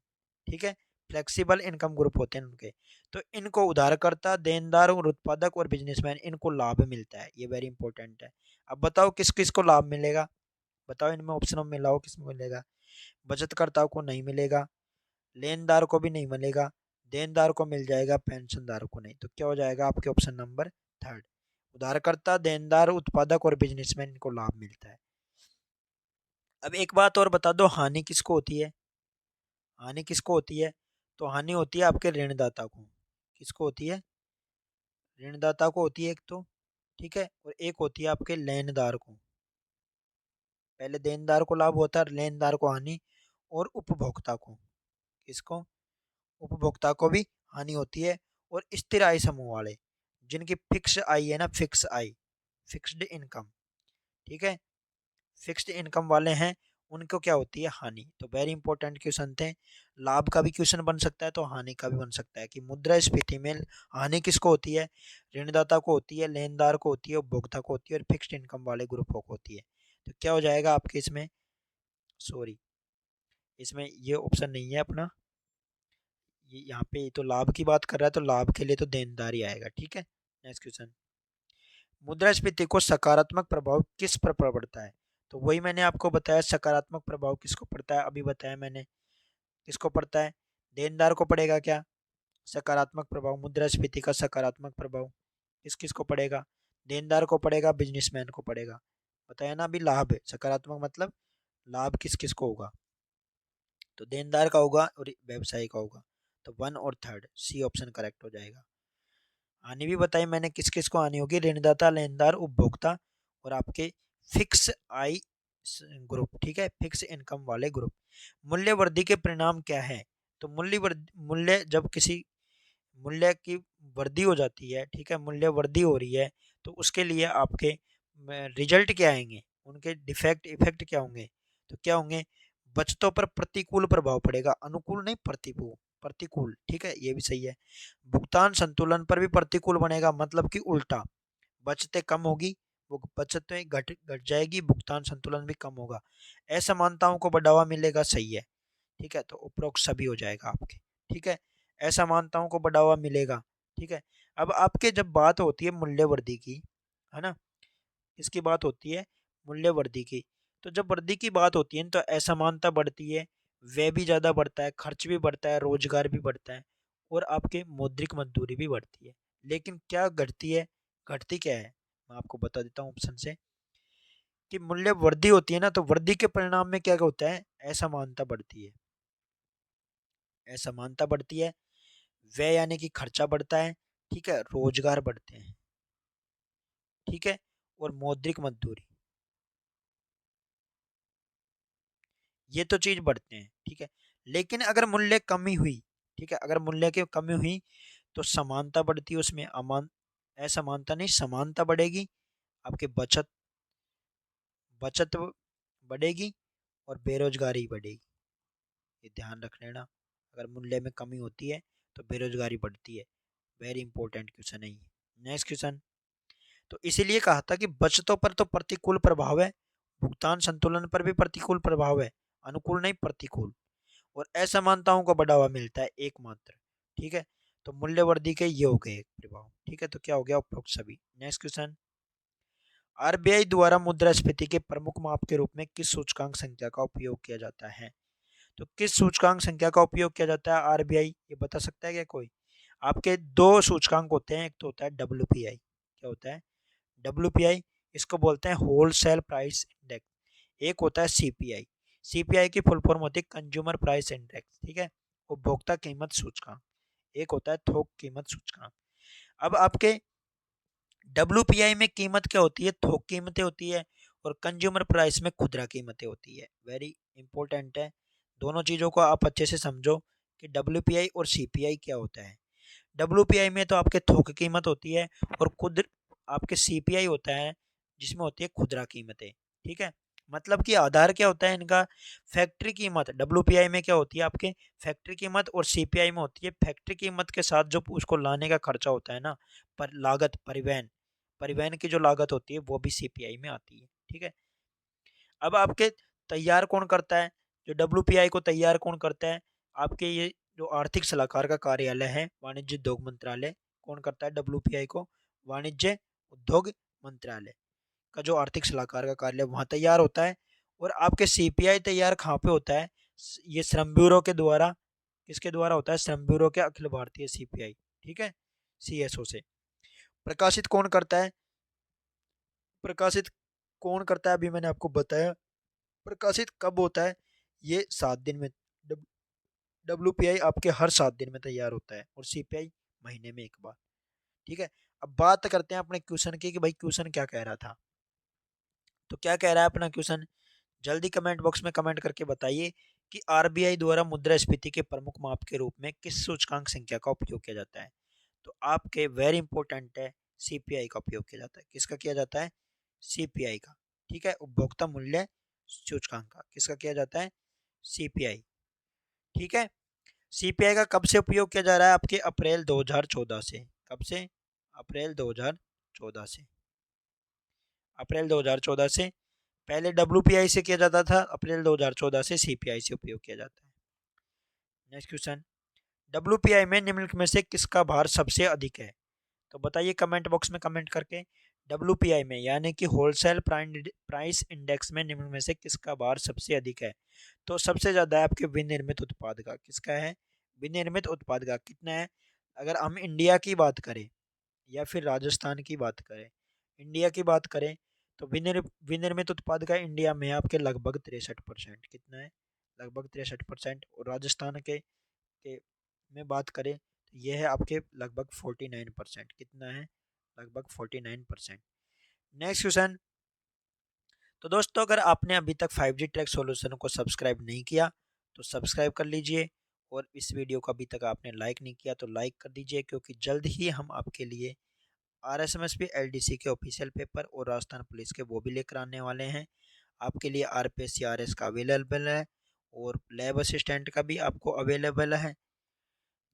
ठीक है, फ्लेक्सिबल इनकम ग्रुप होते हैं उनके, तो इनको उधारकर्ता, देनदार और उत्पादक और बिजनेसमैन, इनको लाभ मिलता है, ये वेरी इंपॉर्टेंट है। अब बताओ किस किस को लाभ मिलेगा, बताओ इनमें ऑप्शनों में मिलाओ, किस में मिलेगा? बचतकर्ता को नहीं मिलेगा, लेनदार को भी नहीं मिलेगा, देनदार को मिल जाएगा, पेंशनदार को नहीं। तो क्या हो जाएगा आपके ऑप्शन नंबर थर्ड, उधारकर्ता, देनदार, उत्पादक और बिजनेसमैन को लाभ मिलता है। अब एक बात और बता दो, हानि किसको होती है? हानि किसको होती है? तो हानि होती है आपके ऋणदाता को, किसको होती है, ऋणदाता को होती है एक तो, ठीक है, और एक होती है आपके लेनदार को। पहले देनदार को लाभ होता है, लेनदार को हानि, और उपभोक्ता को, किसको, उपभोक्ता को भी हानि होती है। और स्थिर आय समूह वाले, जिनकी फिक्स आय है ना, फिक्स आय, फिक्स्ड इनकम, ठीक है, फिक्स्ड इनकम वाले हैं, उनको क्या होती है, हानि। तो वेरी इंपॉर्टेंट क्वेश्चन थे, लाभ का भी क्वेश्चन बन सकता है तो हानि का भी बन सकता है, कि मुद्रास्फीति में हानि किसको होती है, ऋणदाता को होती है, लेनदार को होती है, उपभोक्ता को होती है, और फिक्स्ड इनकम वाले ग्रुपों को होती है। तो क्या हो जाएगा आपके इसमें, सॉरी, इसमें ये ऑप्शन नहीं है अपना, ये यहाँ पे तो लाभ की बात कर रहा है, तो लाभ के लिए तो देनदार ही आएगा। ठीक है, नेक्स्ट क्वेश्चन, मुद्रास्फीति को सकारात्मक प्रभाव किस पर पड़ता है? तो वही मैंने आपको बताया, सकारात्मक प्रभाव किसको पड़ता है, अभी बताया मैंने, किसको पड़ता है, देनदार को पड़ेगा क्या सकारात्मक प्रभाव, मुद्रास्फीति का सकारात्मक प्रभाव किस किस को पड़ेगा, देनदार को पड़ेगा, बिजनेसमैन को पड़ेगा। बताया ना अभी, लाभ है सकारात्मक, मतलब लाभ किस किस को होगा, तो देनदार का होगा और व्यवसायी का होगा। तो वन और थर्ड, सी ऑप्शन करेक्ट हो जाएगा। हानि भी बताई मैंने किस किस को हानि होगी, ऋणदाता, लेनदार, उपभोक्ता, और आपके फिक्स आई ग्रुप। ठीक है, फिक्स इनकम वाले ग्रुप। मूल्य वृद्धि के परिणाम क्या है? तो मूल्य जब किसी मूल्य की वृद्धि हो जाती है, ठीक है, मूल्य वृद्धि हो रही है, तो उसके लिए आपके रिजल्ट क्या आएंगे, उनके डिफेक्ट इफेक्ट क्या होंगे, तो क्या होंगे, बचतों पर प्रतिकूल प्रभाव पड़ेगा, अनुकूल नहीं प्रतिकूल, प्रतिकूल, ठीक है, ये भी सही है। भुगतान संतुलन पर भी प्रतिकूल बनेगा, मतलब कि उल्टा, बचतें कम होगी, वो बचतें घट घट जाएगी, भुगतान संतुलन भी कम होगा, असमानताओं को बढ़ावा मिलेगा, सही है, ठीक है, तो उपरोक्त सभी हो जाएगा आपके, ठीक है, असमानताओं को बढ़ावा मिलेगा, ठीक है। अब आपके जब बात होती है मूल्य वृद्धि की, है ना, इसकी बात होती है मूल्य वृद्धि की, तो जब वृद्धि की बात होती है तो असमानता बढ़ती है, व्यय भी ज़्यादा बढ़ता है, खर्च भी बढ़ता है, रोजगार भी बढ़ता है, और आपके मौद्रिक मजदूरी भी बढ़ती है। लेकिन क्या घटती है, घटती क्या है, मैं आपको बता देता हूँ ऑप्शन से, कि मूल्य वृद्धि होती है ना, तो वृद्धि के परिणाम में क्या होता है, असमानता बढ़ती है, असमानता बढ़ती है, व्यय यानी कि खर्चा बढ़ता है, ठीक है, रोजगार बढ़ते हैं, ठीक है, और मौद्रिक मजदूरी, ये तो चीज बढ़ते हैं, ठीक है। लेकिन अगर मूल्य कमी हुई, ठीक है, अगर मूल्य की कमी हुई तो समानता बढ़ती है, उसमें अमान असमानता नहीं, समानता बढ़ेगी, आपकी बचत बचत बढ़ेगी, और बेरोजगारी बढ़ेगी, ये ध्यान रख लेना, अगर मूल्य में कमी होती है तो बेरोजगारी बढ़ती है, वेरी इंपॉर्टेंट क्वेश्चन है ये। नेक्स्ट क्वेश्चन, तो इसीलिए कहा था कि बचतों पर तो प्रतिकूल प्रभाव है, भुगतान संतुलन पर भी प्रतिकूल प्रभाव है, अनुकूल नहीं प्रतिकूल, और असमानताओं को बढ़ावा मिलता है एकमात्र, ठीक है, तो मूल्य वृद्धि के ये हो गए प्रभाव, ठीक है, तो क्या हो गया, उपरोक्त सभी। नेक्स्ट क्वेश्चन, आरबीआई द्वारा मुद्रास्फीति के प्रमुख माप के रूप में किस सूचकांक संख्या का उपयोग किया जाता है, तो किस सूचकांक संख्या का उपयोग किया जाता है आरबीआई, ये बता सकता है क्या कोई, आपके दो सूचकांक होते हैं, एक तो होता है डब्ल्यूपीआई, क्या होता है डब्ल्यूपीआई, इसको बोलते हैं होलसेल प्राइस इंडेक्स, एक होता है सीपीआई, सीपीआई की फुल फॉर्म होती है कंज्यूमर प्राइस इंडेक्स, ठीक है, उपभोक्ता कीमत सूचकांक, एक होता है थोक कीमत सूचकांक। अब आपके डब्ल्यूपीआई में कीमत क्या होती है, थोक कीमतें होती है, और कंज्यूमर प्राइस में खुदरा कीमतें होती है, वेरी इंपॉर्टेंट है, दोनों चीज़ों को आप अच्छे से समझो कि डब्ल्यूपीआई और सीपीआई क्या होता है। डब्ल्यूपीआई में तो आपके थोक कीमत होती है, और खुद आपके सीपीआई होता है जिसमें होती है खुदरा कीमतें, ठीक है, मतलब कि आधार क्या होता है इनका, फैक्ट्री कीमत, डब्ल्यूपीआई में क्या होती है आपके फैक्ट्री कीमत, और सीपीआई में होती है फैक्ट्री कीमत के साथ जो उसको लाने का खर्चा होता है ना, पर लागत, परिवहन, परिवहन की जो लागत होती है वो भी सीपीआई में आती है, ठीक है। अब आपके तैयार कौन करता है, जो डब्ल्यूपीआई को तैयार कौन करता है, आपके ये जो आर्थिक सलाहकार का कार्यालय है वाणिज्य उद्योग मंत्रालय, कौन करता है डब्ल्यूपीआई को, वाणिज्य उद्योग मंत्रालय का जो आर्थिक सलाहकार का कार्यालय वहाँ तैयार होता है। और आपके सीपीआई तैयार कहाँ पे होता है, ये श्रम ब्यूरो के द्वारा, किसके द्वारा होता है, श्रम ब्यूरो के अखिल भारतीय सीपीआई, ठीक है, सीएसओ से। प्रकाशित कौन करता है, प्रकाशित कौन करता है, अभी मैंने आपको बताया, प्रकाशित कब होता है, ये 7 दिन में, डब्ल्यूपीआई आपके हर 7 दिन में तैयार होता है, और सीपीआई महीने में एक बार, ठीक है। अब बात करते हैं अपने क्वेश्चन की, कि भाई क्वेश्चन क्या कह रहा था, तो क्या कह रहा है अपना क्वेश्चन, जल्दी कमेंट बॉक्स में कमेंट करके बताइए कि आरबीआई द्वारा मुद्रास्फीति के प्रमुख माप के रूप में किस सूचकांक संख्या का उपयोग किया जाता है, तो आपके वेरी इंपॉर्टेंट है, सीपीआई का उपयोग किया जाता है, किसका किया जाता है, सीपीआई का, ठीक है, उपभोक्ता मूल्य सूचकांक का, किसका किया जाता है, सीपीआई, ठीक है। सीपीआई का कब से उपयोग किया जा रहा है, आपके अप्रैल 2014 से, कब से, अप्रैल 2014 से, अप्रैल 2014 से, पहले डब्ल्यूपीआई से किया जाता था, अप्रैल 2014 से सीपीआई से उपयोग किया जाता है। नेक्स्ट क्वेश्चन, डब्ल्यूपीआई में निम्नलिखित में से किसका भार सबसे अधिक है, तो बताइए कमेंट बॉक्स में कमेंट करके, डब्ल्यूपीआई में यानी कि होलसेल प्राइस इंडेक्स में निम्न में से किसका भार सबसे अधिक है, तो सबसे ज़्यादा है आपके विनिर्मित उत्पाद का, किसका है, विनिर्मित उत्पाद का कितना है, अगर हम इंडिया की बात करें या फिर राजस्थान की बात करें, इंडिया की बात करें तो विनिर्मित उत्पाद का इंडिया में आपके लगभग 63%, कितना है, लगभग 63%, और राजस्थान के में बात करें तो यह है आपके लगभग 49%, कितना है, लगभग 49%। नेक्स्ट क्वेश्चन, तो दोस्तों अगर आपने अभी तक 5G ट्रैक सॉल्यूशन को सब्सक्राइब नहीं किया तो सब्सक्राइब कर लीजिए, और इस वीडियो को अभी तक आपने लाइक नहीं किया तो लाइक कर दीजिए, क्योंकि जल्द ही हम आपके लिए RSMSB LDC के ऑफिशियल पेपर और राजस्थान पुलिस के वो भी लेकर आने वाले हैं। आपके लिए RPSC RS का अवेलेबल है और लैब असिस्टेंट का भी आपको अवेलेबल है।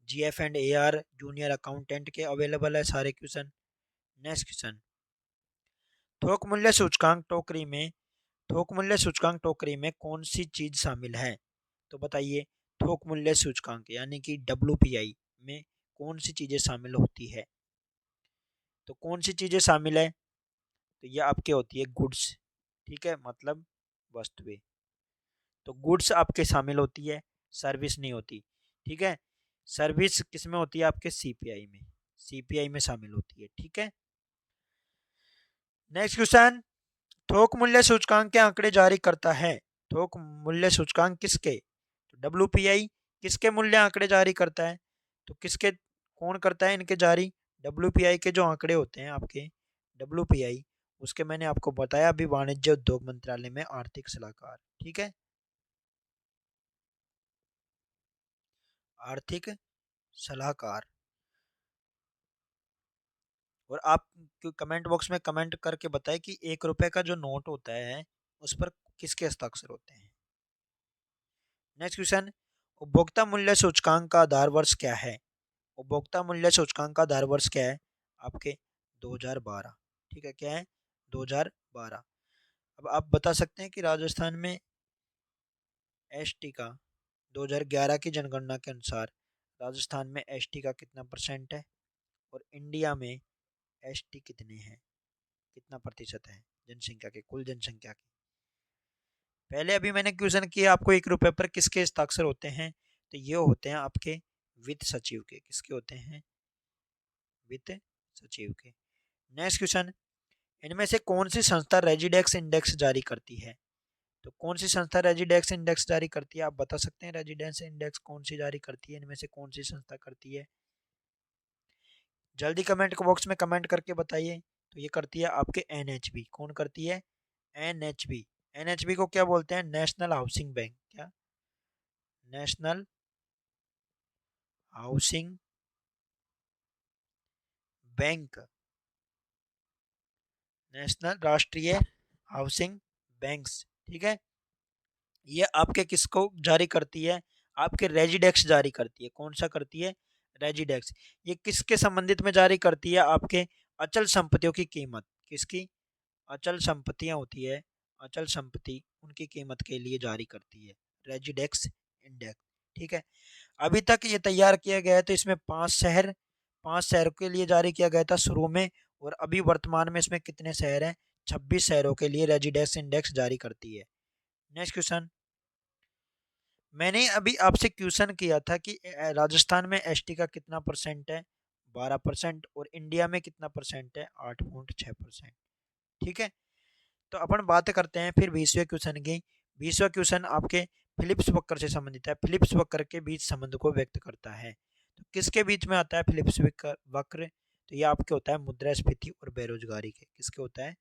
GF&AR जूनियर अकाउंटेंट के अवेलेबल है सारे क्वेश्चन। नेक्स्ट क्वेश्चन, थोक मूल्य सूचकांक टोकरी में कौन सी चीज शामिल है? तो बताइए, थोक मूल्य सूचकांक यानी कि WPI में कौन सी चीजें शामिल होती है? तो कौन सी चीजें शामिल है? तो ये आपके होती है गुड्स, ठीक है, मतलब वस्तुएं। तो गुड्स आपके शामिल होती है, सर्विस नहीं होती, ठीक है। सर्विस किस में होती है? आपके CPI में शामिल होती है, ठीक है। नेक्स्ट क्वेश्चन, थोक मूल्य सूचकांक के आंकड़े जारी करता है? थोक मूल्य सूचकांक किसके? तो WPI किसके मूल्य आंकड़े जारी करता है? तो किसके, कौन करता है इनके जारी? WPI के जो आंकड़े होते हैं आपके, WPI उसके मैंने आपको बताया अभी, वाणिज्य उद्योग मंत्रालय में आर्थिक सलाहकार, ठीक है, आर्थिक सलाहकार। और आप कमेंट बॉक्स में कमेंट करके बताएं कि 1 रुपए का जो नोट होता है उस पर किसके हस्ताक्षर होते हैं। नेक्स्ट क्वेश्चन, उपभोक्ता मूल्य सूचकांक का आधार वर्ष क्या है? उपभोक्ता मूल्य सूचकांक का आधार वर्ष क्या है? आपके 2012, ठीक है, क्या है? 2012। अब आप बता सकते हैं कि राजस्थान में एसटी का 2011 की जनगणना के अनुसार राजस्थान में एसटी का कितना परसेंट है और इंडिया में एसटी कितने हैं, कितना प्रतिशत है जनसंख्या के, कुल जनसंख्या के? पहले अभी मैंने क्वेश्चन किया आपको, 1 रुपए पर किसके हस्ताक्षर होते हैं? तो ये होते हैं आपके वित्त सचिव के। किसके होते हैं? वित्त सचिव के। नेक्स्ट क्वेश्चन, इनमें से कौन सी संस्था रेजिडेक्स इंडेक्स जारी करती है? तो कौन सी संस्था रेजिडेक्स इंडेक्स जारी करती है? आप बता सकते हैं रेजिडेंस इंडेक्स कौन सी जारी करती है, इनमें से कौन सी संस्था करती है? जल्दी कमेंट बॉक्स में कमेंट करके बताइए। तो ये करती है आपके NHB। कौन करती है? NHB। NHB को क्या बोलते हैं? National housing bank. क्या? नेशनल हाउसिंग बैंक, नेशनल राष्ट्रीय हाउसिंग बैंक्स, ठीक है। ये आपके किसको जारी करती है? आपके रेजिडेक्स जारी करती है। कौन सा करती है? रेजिडेक्स। ये किसके संबंधित में जारी करती है? आपके अचल संपत्तियों की कीमत। किसकी? अचल संपत्तियां होती है, अचल संपत्ति, उनकी कीमत के लिए जारी करती है रेजिडेक्स इंडेक्स, ठीक है। अभी तक ये तैयार किया गया है तो इसमें 5 शहरों के लिए जारी किया गया था शुरू में, और अभी वर्तमान में इसमें कितने शहर हैं? 26 शहरों के लिए रेजिडेंस इंडेक्स जारी करती है। नेक्स्ट क्वेश्चन, मैंने अभी आपसे क्वेश्चन किया था कि राजस्थान में एसटी का कितना परसेंट है? 12%। और इंडिया में कितना परसेंट है? 8.6%, ठीक है। तो अपन बात करते हैं फिर 20वें क्वेश्चन की। 20वां क्वेश्चन आपके फिलिप्स वक्र से संबंधित है। फिलिप्स वक्र के बीच संबंध को व्यक्त करता है। तो किसके बीच में आता है फिलिप्स वक्र? तो ये आपके होता है मुद्रास्फीति और बेरोजगारी के। किसके होता है?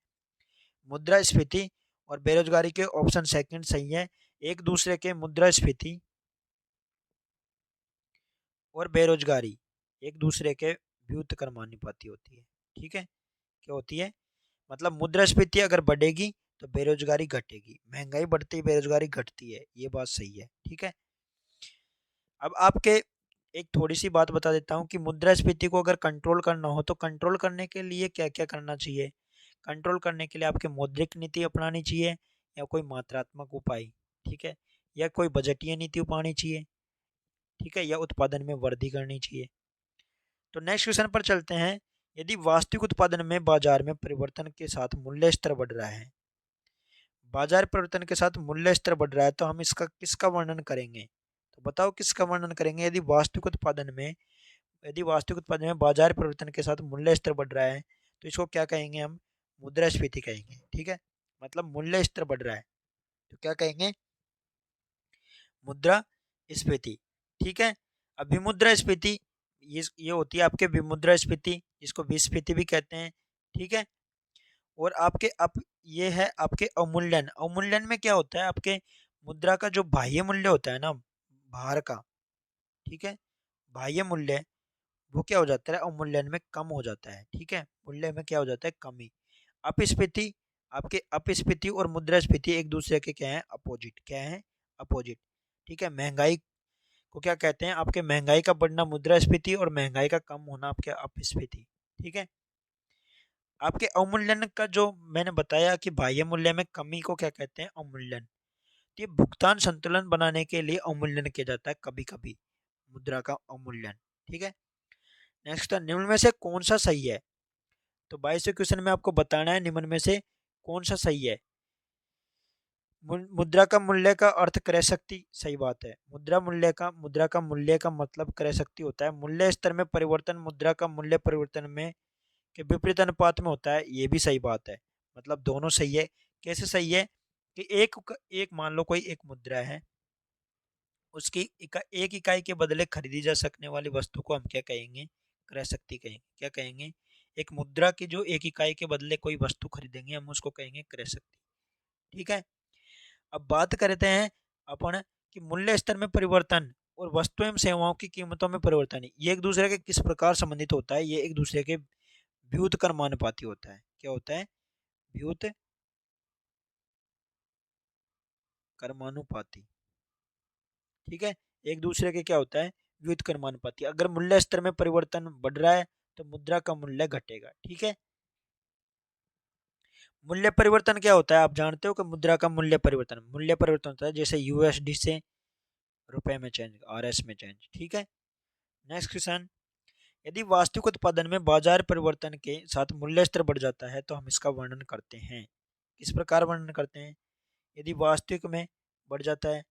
मुद्रास्फीति और बेरोजगारी के। ऑप्शन सेकंड सही है। एक दूसरे के, मुद्रास्फीति और बेरोजगारी एक दूसरे के व्युत्क्रमानुपाती कर्मानुपाती होती है, ठीक है। क्या होती है? मतलब मुद्रास्फीति अगर बढ़ेगी तो बेरोजगारी घटेगी, महंगाई बढ़ती बेरोजगारी घटती है, ये बात सही है, ठीक है। अब आपके एक थोड़ी सी बात बता देता हूँ कि मुद्रास्फीति को अगर कंट्रोल करना हो तो कंट्रोल करने के लिए क्या क्या करना चाहिए? कंट्रोल करने के लिए आपके मौद्रिक नीति अपनानी चाहिए, या कोई मात्रात्मक उपाय, ठीक है, या कोई बजटीय नीति अपनानी चाहिए, ठीक है, या उत्पादन में वृद्धि करनी चाहिए। तो नेक्स्ट क्वेश्चन पर चलते हैं। यदि वास्तविक उत्पादन में बाजार में परिवर्तन के साथ मूल्य स्तर बढ़ रहा है, बाजार परिवर्तन के साथ मूल्य स्तर बढ़ रहा है, तो हम इसका किसका वर्णन करेंगे? तो बताओ किसका वर्णन करेंगे? यदि वास्तविक उत्पादन में बाजार परिवर्तन के साथ मूल्य स्तर बढ़ रहा है तो इसको क्या कहेंगे हम? मुद्रास्फीति कहेंगे, ठीक है। मतलब मूल्य स्तर बढ़ रहा है तो क्या कहेंगे? मुद्रास्फीति, ठीक है। अब विमुद्रास्फीति, ये होती है आपके विमुद्रास्फीति, जिसको विस्फीति भी कहते हैं, ठीक है। और आपके अब ये है आपके अवमूल्यन। अवमूल्यन में क्या होता है? आपके मुद्रा का जो बाह्य मूल्य होता है ना, बाहर का, ठीक है। बाह्य मूल्य वो क्या हो जाता है, अवमूल्यन में कम हो जाता है, ठीक है, मूल्य में क्या हो जाता है, कमी। अपस्फीति, आपके अपस्फीति और मुद्रास्फीति एक दूसरे के क्या है, अपोजिट, क्या है, अपोजिट, ठीक है। महंगाई को क्या कहते हैं, आपके महंगाई का बढ़ना मुद्रास्फीति और महंगाई का कम होना आपके अपस्फीति, ठीक है। आपके अवमूल्यन का जो मैंने बताया कि बाह्य मूल्य में कमी को क्या कहते हैं, अवमूल्यन। तो ये भुगतान संतुलन बनाने के लिए अवमूल्यन किया जाता है कभी कभी, मुद्रा का अवमूल्यन, ठीक है। नेक्स्ट, निम्न में से कौन सा सही है। तो 22वें क्वेश्चन में आपको बताना है निम्न में से कौन सा सही है। मुद्रा का मूल्य का अर्थ क्रय शक्ति, सही बात है। मुद्रा का मूल्य का मतलब क्रय शक्ति होता है। मूल्य स्तर में परिवर्तन मुद्रा का मूल्य परिवर्तन में के विपरीत अनुपात में होता है, ये भी सही बात है। मतलब दोनों सही है। कैसे सही है कि एक मान लो कोई एक मुद्रा है, उसकी एक इकाई के बदले खरीदी जा सकने वाली वस्तु को हम क्या कहेंगे, क्रय शक्ति कहेंगे। क्या कहेंगे, एक मुद्रा की जो एक इकाई के बदले कोई वस्तु खरीदेंगे हम उसको कहेंगे क्रय शक्ति, ठीक है। अब बात करते हैं अपन कि मूल्य स्तर में परिवर्तन और वस्तु एवं सेवाओं की कीमतों में परिवर्तन, ये एक दूसरे के किस प्रकार संबंधित होता है। ये एक दूसरे के व्युत कर्मानुपाती होता है। क्या होता है, व्युत कर्मानुपाती, ठीक है। एक दूसरे के क्या होता है, व्युत कर्मानुपाती। अगर मूल्य स्तर में परिवर्तन बढ़ रहा है तो मुद्रा का मूल्य घटेगा, ठीक है। मूल्य परिवर्तन क्या होता है, आप जानते हो कि मुद्रा का मूल्य परिवर्तन होता है जैसे यूएसडी से रुपए में चेंज, आरएस में चेंज, ठीक है। नेक्स्ट क्वेश्चन, यदि वास्तविक उत्पादन में बाजार परिवर्तन के साथ मूल्य स्तर बढ़ जाता है तो हम इसका वर्णन करते हैं। किस प्रकार वर्णन करते हैं, यदि वास्तविक में बढ़ जाता है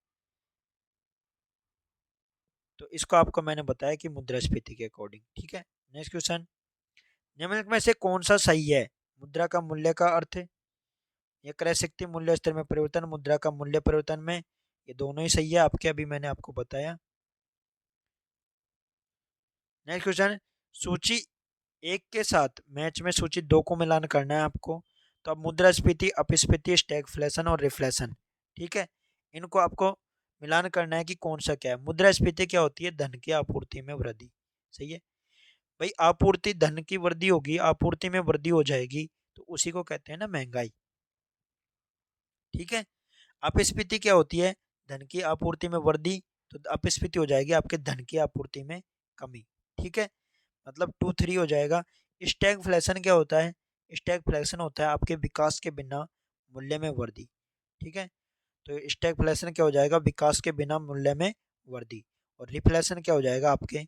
तो इसको आपको मैंने बताया कि मुद्रास्फीति के अकॉर्डिंग, ठीक है। नेक्स्ट क्वेश्चन, निम्नलिखित में से कौन सा सही है। मुद्रा का मूल्य का अर्थ, ये क्रय शक्ति मूल्य स्तर में परिवर्तन, मुद्रा का मूल्य परिवर्तन में, ये दोनों ही सही है आपके, अभी मैंने आपको बताया। नेक्स्ट क्वेश्चन, सूची एक के साथ मैच में सूची दो को मिलान करना है आपको। तो अब मुद्रास्फीति, अपस्फीति, स्टैगफ्लेशन और रिफ्लेशन, ठीक है, इनको आपको मिलान करना है कि कौन सा क्या है। मुद्रास्फीति क्या होती है, धन की आपूर्ति में वृद्धि, सही है भाई। आपूर्ति, धन की वृद्धि होगी, आपूर्ति में वृद्धि हो जाएगी तो उसी को कहते हैं ना महंगाई, ठीक है। अपस्फीति क्या होती है, धन की आपूर्ति में वृद्धि, तो अपस्फीति हो जाएगी आपके धन की आपूर्ति में कमी, ठीक है। मतलब 2-3 हो जाएगा। स्टैगफ्लेशन क्या होता है, स्टैगफ्लेशन होता है आपके विकास के बिना मूल्य में वृद्धि, ठीक है। तो स्टैगफ्लेशन क्या हो जाएगा, विकास के बिना मूल्य में वृद्धि। और रिफ्लेशन क्या हो जाएगा आपके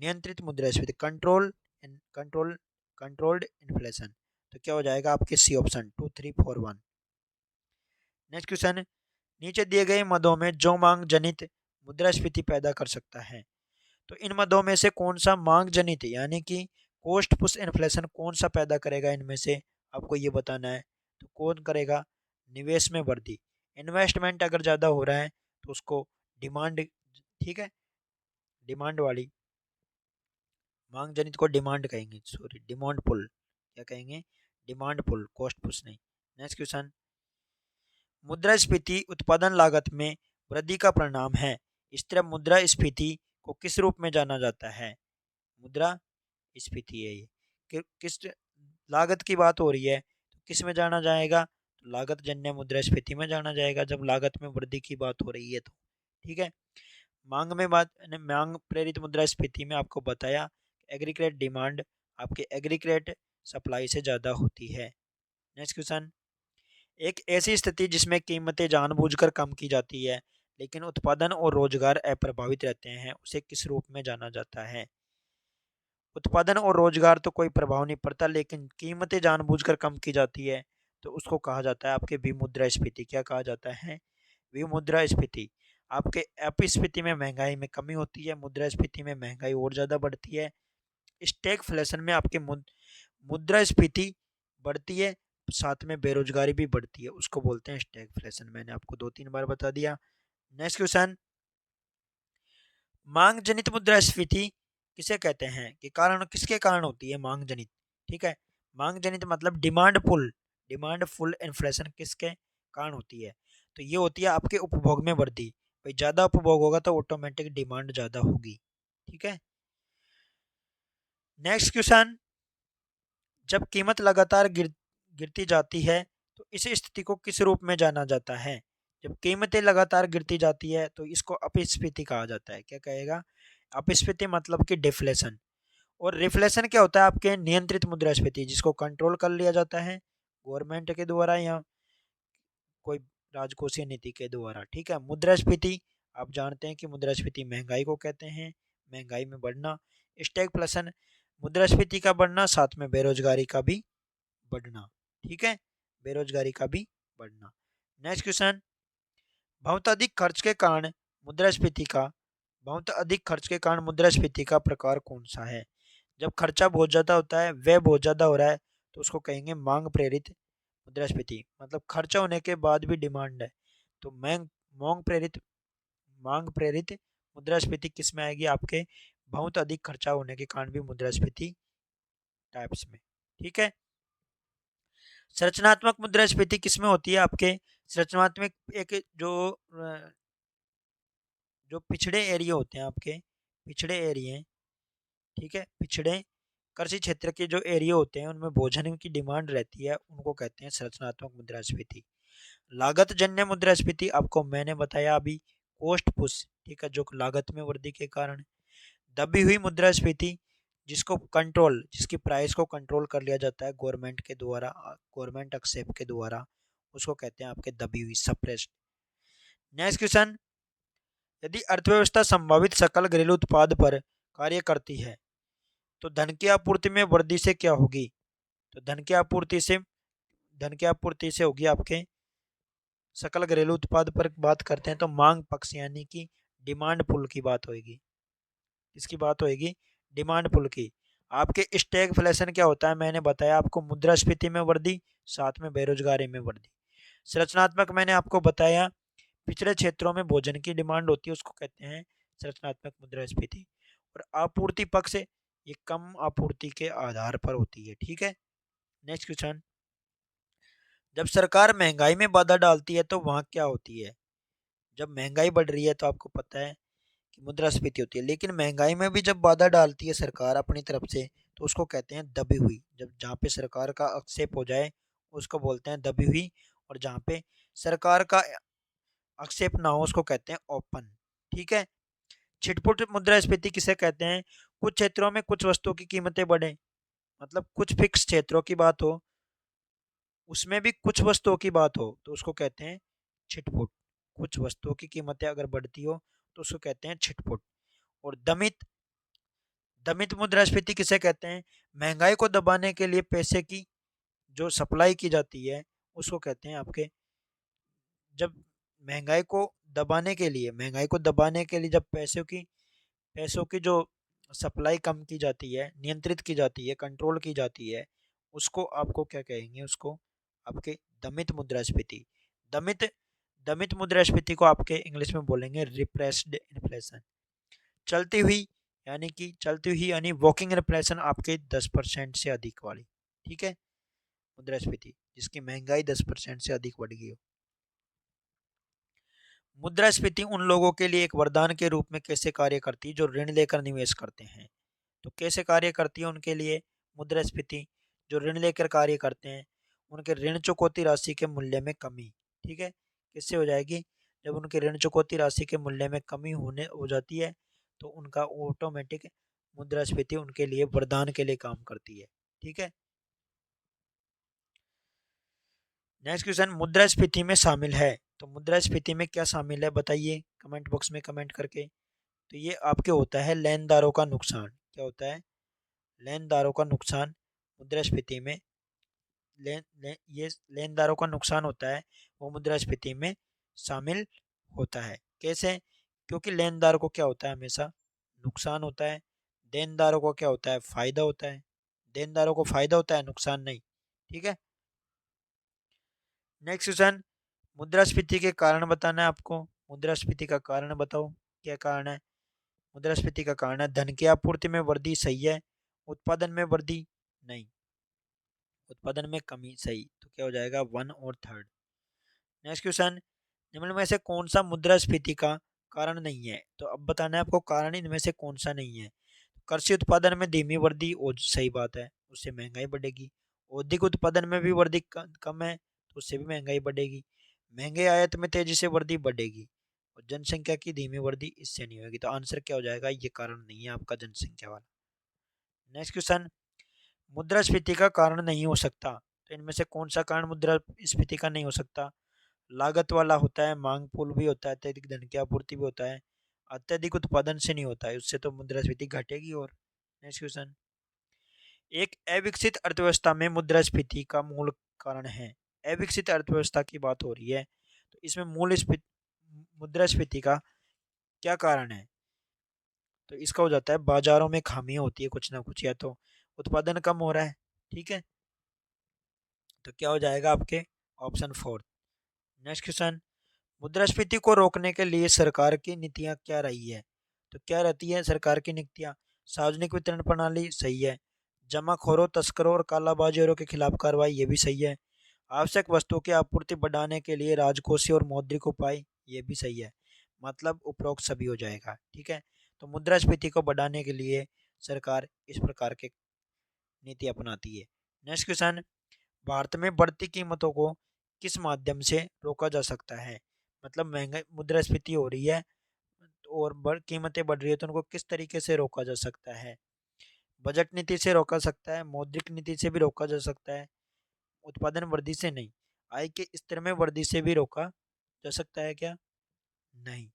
नियंत्रित मुद्रास्फीति, कंट्रोल कंट्रोल्ड इन्फ्लेशन। तो क्या हो जाएगा आपके सी ऑप्शन 2, 3, 4, 1। नेक्स्ट क्वेश्चन, नीचे दिए गए मदों में जो मांग जनित मुद्रास्फीति पैदा कर सकता है, तो इन मदों में से कौन सा मांग जनित यानी कि कॉस्ट पुश इन्फ्लेशन कौन सा पैदा करेगा, इनमें से आपको ये बताना है। तो कौन करेगा, निवेश में वृद्धि, इन्वेस्टमेंट अगर ज़्यादा हो रहा है तो उसको डिमांड, ठीक है, डिमांड वाली मांग जनित को डिमांड कहेंगे, सॉरी डिमांड पुल, क्या कहेंगे, डिमांड पुल, कॉस्ट पुश नहीं। नेक्स्ट क्वेश्चन, मुद्रास्फीति उत्पादन लागत में वृद्धि का परिणाम है। इस तरह मुद्रास्फीति को किस रूप में जाना जाता है, मुद्रा स्फीति है ये। किस लागत की बात हो रही है तो किस में जाना जाएगा, तो लागत जन्य मुद्रास्फीति में जाना जाएगा जब लागत में वृद्धि की बात हो रही है तो, ठीक है। मांग प्रेरित मुद्रास्फीति में आपको बताया एग्रीगेट डिमांड आपके एग्रीगेट सप्लाई से ज़्यादा होती है। नेक्स्ट क्वेश्चन, एक ऐसी स्थिति जिसमें कीमतें जानबूझकर कम की जाती है लेकिन उत्पादन और रोजगार अप्रभावित रहते हैं उसे किस रूप में जाना जाता है। उत्पादन और रोजगार तो कोई प्रभाव नहीं पड़ता लेकिन कीमतें जानबूझकर कम की जाती है तो उसको कहा जाता है आपके विमुद्रास्फीति। क्या कहा जाता है, विमुद्रास्फीति। आपके अपस्फीति में महंगाई में कमी होती है, मुद्रास्फीति में महंगाई और ज़्यादा बढ़ती है। स्टैगफ्लेशन में आपके मुद्रास्फीति बढ़ती है, साथ में बेरोजगारी भी बढ़ती है, उसको बोलते हैं स्टैगफ्लेशन। मैंने आपको 2-3 बार बता दिया। नेक्स्ट क्वेश्चन, मांग जनित मुद्रास्फीति किसे कहते हैं, कि कारण किसके कारण होती है मांग जनित, ठीक है। मांग जनित मतलब डिमांड फुल इन्फ्लेशन किसके कारण होती है, तो ये होती है आपके उपभोग में वृद्धि। भाई ज़्यादा उपभोग होगा तो ऑटोमेटिक डिमांड ज़्यादा होगी। ठीक है। नेक्स्ट क्वेश्चन, जब कीमत लगातार गिरती जाती है तो इस स्थिति को किस रूप में जाना जाता है? जब कीमतें लगातार गिरती जाती है तो इसको अपस्फीति कहा जाता है। क्या कहेगा? अपस्फीति मतलब कि डिफ्लेशन। और रिफ्लेशन क्या होता है? आपके नियंत्रित मुद्रास्फीति, जिसको कंट्रोल कर लिया जाता है गवर्नमेंट के द्वारा या कोई राजकोषीय नीति के द्वारा। ठीक है। मुद्रास्फीति, आप जानते हैं कि मुद्रास्फीति महंगाई को कहते हैं, महंगाई में बढ़ना। स्टैगफ्लेशन, मुद्रास्फीति का बढ़ना, साथ में बेरोजगारी का भी बढ़ना। ठीक है, बेरोजगारी का भी बढ़ना। नेक्स्ट क्वेश्चन, बहुत अधिक खर्च के कारण मुद्रास्फीति का बहुत अधिक खर्च के कारण मुद्रास्फीति का प्रकार कौन सा है? जब खर्चा बहुत ज्यादा होता है, व्यय बहुत ज्यादा हो रहा है, तो उसको कहेंगे मांग प्रेरित मुद्रास्फीति। मतलब खर्चा होने के बाद भी डिमांड है, तो मांग प्रेरित मुद्रास्फीति किस में आएगी? आपके बहुत अधिक खर्चा होने के कारण भी मुद्रास्फीति टाइप्स में। ठीक है। संरचनात्मक मुद्रास्फीति किसमें होती है? आपके संरचनात्मक एक जो पिछड़े एरिया होते हैं, आपके पिछड़े एरिया, ठीक है, पिछड़े कृषि क्षेत्र के जो एरिया होते हैं उनमें भोजन की डिमांड रहती है, उनको कहते हैं संरचनात्मक मुद्रास्फीति। लागत जन्य मुद्रास्फीति आपको मैंने बताया अभी, कॉस्ट पुश, ठीक है, जो लागत में वृद्धि के कारण। दबी हुई मुद्रास्फीति, जिसकी प्राइस को कंट्रोल कर लिया जाता है गवर्नमेंट के द्वारा, गवर्नमेंट एक्सेप्ट के द्वारा, उसको कहते हैं आपके दबी हुई, सप्रेस्ड। नेक्स्ट क्वेश्चन, यदि अर्थव्यवस्था संभावित सकल घरेलू उत्पाद पर कार्य करती है तो धन की आपूर्ति में वृद्धि से क्या होगी? तो धन की आपूर्ति से होगी आपके सकल घरेलू उत्पाद पर बात करते हैं तो मांग पक्ष यानी कि डिमांड पुल की बात होगी। इसकी बात होगी डिमांड पुल की। आपके स्टैगफ्लेशन क्या होता है? मैंने बताया आपको, मुद्रास्फीति में वृद्धि, साथ में बेरोजगारी में वृद्धि। संरचनात्मक मैंने आपको बताया, पिछड़े क्षेत्रों में भोजन की डिमांड होती है, उसको कहते हैं संरचनात्मक मुद्रास्फीति। और आपूर्ति पक्ष, ये कम आपूर्ति के आधार पर होती है। ठीक है। नेक्स्ट क्वेश्चन, जब सरकार महंगाई में बाधा डालती है तो वहां क्या होती है? जब महंगाई बढ़ रही है तो आपको पता है कि मुद्रास्फीति होती है, लेकिन महंगाई में भी जब बाधा डालती है सरकार अपनी तरफ से तो उसको कहते हैं दबी हुई। जब जहाँ पे सरकार का आक्षेप हो जाए उसको बोलते हैं दबी हुई, और जहाँ पे सरकार का आक्षेप ना हो उसको कहते हैं ओपन। ठीक है। छिटपुट मुद्रास्फीति किसे कहते हैं? कुछ क्षेत्रों में कुछ वस्तुओं की कीमतें बढ़े, मतलब कुछ फिक्स क्षेत्रों की बात हो, उसमें भी कुछ वस्तुओं की बात हो तो उसको कहते हैं छिटपुट। कुछ वस्तुओं की कीमतें अगर बढ़ती हो तो उसको कहते हैं छिटपुट। और दमित दमित मुद्रास्फीति किसे कहते हैं? महंगाई को दबाने के लिए पैसे की जो सप्लाई की जाती है उसको कहते हैं आपके, जब महंगाई को दबाने के लिए जब पैसों की जो सप्लाई कम की जाती है, नियंत्रित की जाती है, कंट्रोल की जाती है, उसको आपको क्या कहेंगे? उसको आपके दमित मुद्रास्फीति। दमित दमित मुद्रास्फीति को आपके इंग्लिश में बोलेंगे रिप्रेस्ड इन्फ्लेशन। चलती हुई यानी वॉकिंग इन्फ्लेशन आपके 10% से अधिक वाली। ठीक है, मुद्रास्फीति जिसकी महंगाई 10% से अधिक बढ़ गई हो। मुद्रास्फीति उन लोगों के लिए एक वरदान के रूप में कैसे कार्य करती है जो ऋण लेकर निवेश करते हैं? तो कैसे कार्य करती है उनके लिए मुद्रास्फीति? जो ऋण लेकर कार्य करते हैं उनके ऋण चुकौती राशि के मूल्य में कमी। ठीक है, किससे हो जाएगी? जब उनके ऋण चुकौती राशि के मूल्य में कमी होने हो जाती है तो उनका ऑटोमेटिक मुद्रास्फीति उनके लिए वरदान के लिए काम करती है। ठीक है। नेक्स्ट क्वेश्चन, मुद्रास्फीति में शामिल है, तो मुद्रास्फीति में क्या शामिल है बताइए कमेंट बॉक्स में कमेंट करके। तो ये आपके होता है लेनदारों का नुकसान। क्या होता है? लेनदारों का नुकसान मुद्रास्फीति में। ये लेनदारों का नुकसान होता है वो मुद्रास्फीति में शामिल होता है। कैसे? क्योंकि लेनदार को क्या होता है? हमेशा नुकसान होता है। देनदारों को क्या होता है? फायदा होता है। देनदारों को फायदा होता है, नुकसान नहीं। ठीक है। नेक्स्ट क्वेश्चन, मुद्रास्फीति के कारण बताना है आपको। मुद्रास्फीति का कारण बताओ, क्या कारण है? मुद्रास्फीति का कारण है धन की आपूर्ति में वृद्धि, सही है। उत्पादन में वृद्धि, नहीं। उत्पादन में कमी, सही। तो क्या हो जाएगा? 1 और 3rd। नेक्स्ट क्वेश्चन, निम्न में से कौन सा मुद्रास्फीति का कारण नहीं है। तो अब बताना है आपको कारण इनमें से कौन सा नहीं है। कृषि उत्पादन में धीमी वृद्धि और सही बात है, उससे महंगाई बढ़ेगी। औद्योगिक उत्पादन में भी वृद्धि कम है, तो उससे भी महंगाई बढ़ेगी। महंगे आयात में तेजी से वृद्धि बढ़ेगी और जनसंख्या की धीमी वृद्धि इससे नहीं होगी। तो आंसर क्या हो जाएगा, ये कारण नहीं है आपका जनसंख्या वाला। नेक्स्ट क्वेश्चन, मुद्रास्फीति का कारण नहीं हो सकता। तो इनमें से कौन सा कारण मुद्रास्फीति का नहीं हो सकता। लागत वाला होता है, मांग पुल भी होता है, अत्यधिक धन की आपूर्ति भी होता है, अत्यधिक उत्पादन से नहीं होता है, उससे तो मुद्रास्फीति घटेगी। और नेक्स्ट क्वेश्चन, एक अविकसित अर्थव्यवस्था में मुद्रास्फीति का मूल कारण है। अविकसित अर्थव्यवस्था की बात हो रही है, तो इसमें मुद्रास्फीति का क्या कारण है। तो इसका हो जाता है बाजारों में खामियां होती है कुछ ना कुछ, या तो उत्पादन कम हो रहा है, ठीक है। तो क्या हो जाएगा आपके ऑप्शन 4। नेक्स्ट क्वेश्चन, मुद्रास्फीति को रोकने के लिए सरकार की नीतियां क्या रही है। तो क्या रहती है सरकार की नीतियां। सार्वजनिक वितरण प्रणाली सही है, जमाखोरों, तस्करों और कालाबाजारियों के खिलाफ कार्रवाई ये भी सही है, आवश्यक वस्तुओं की आपूर्ति बढ़ाने के लिए राजकोषीय और मौद्रिक उपाय ये भी सही है। मतलब उपरोक्त सभी हो जाएगा, ठीक है। तो मुद्रास्फीति को बढ़ाने के लिए सरकार इस प्रकार के नीति अपनाती है। नेक्स्ट क्वेश्चन, भारत में बढ़ती कीमतों को किस माध्यम से रोका जा सकता है। मतलब महंगाई, मुद्रास्फीति हो रही है और कीमतें बढ़ रही है, तो उनको किस तरीके से रोका जा सकता है। बजट नीति से रोका सकता है, मौद्रिक नीति से भी रोका जा सकता है, उत्पादन वृद्धि से नहीं। आय के स्तर में वृद्धि से भी रोका जा सकता है क्या, नहीं।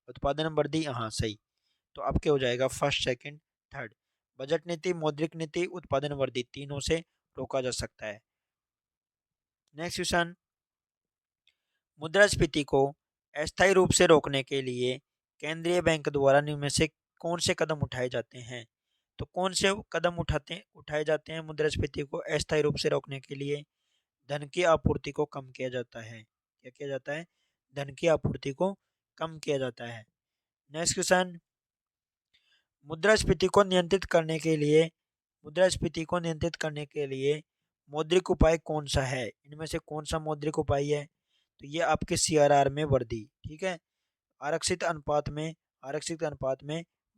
उत्पादन वृद्धि, हाँ सही। तो आपके हो जाएगा फर्स्ट, सेकंड, थर्ड। बजट नीति, मौद्रिक नीति, उत्पादन वृद्धि, तीनों से रोका जा सकता है। नेक्स्ट क्वेश्चन, मुद्रास्फीति को अस्थायी रूप से रोकने के लिए केंद्रीय बैंक द्वारा निम्न में से कौन से कदम उठाए जाते हैं। तो कौन से कदम उठाए जाते हैं मुद्रास्फीति को अस्थायी रूप से रोकने के लिए। धन की आपूर्ति को कम किया जाता है। क्या किया जाता है, धन की आपूर्ति को कम किया जाता है। नेक्स्ट क्वेश्चन, मुद्रास्फीति को नियंत्रित करने के लिए मुद्रास्फीति को नियंत्रित करने के लिए मौद्रिक उपाय कौन सा है। इनमें से कौन सा मौद्रिक उपाय है। तो ये आपके सीआरआर में वृद्धि, ठीक है। आरक्षित अनुपात में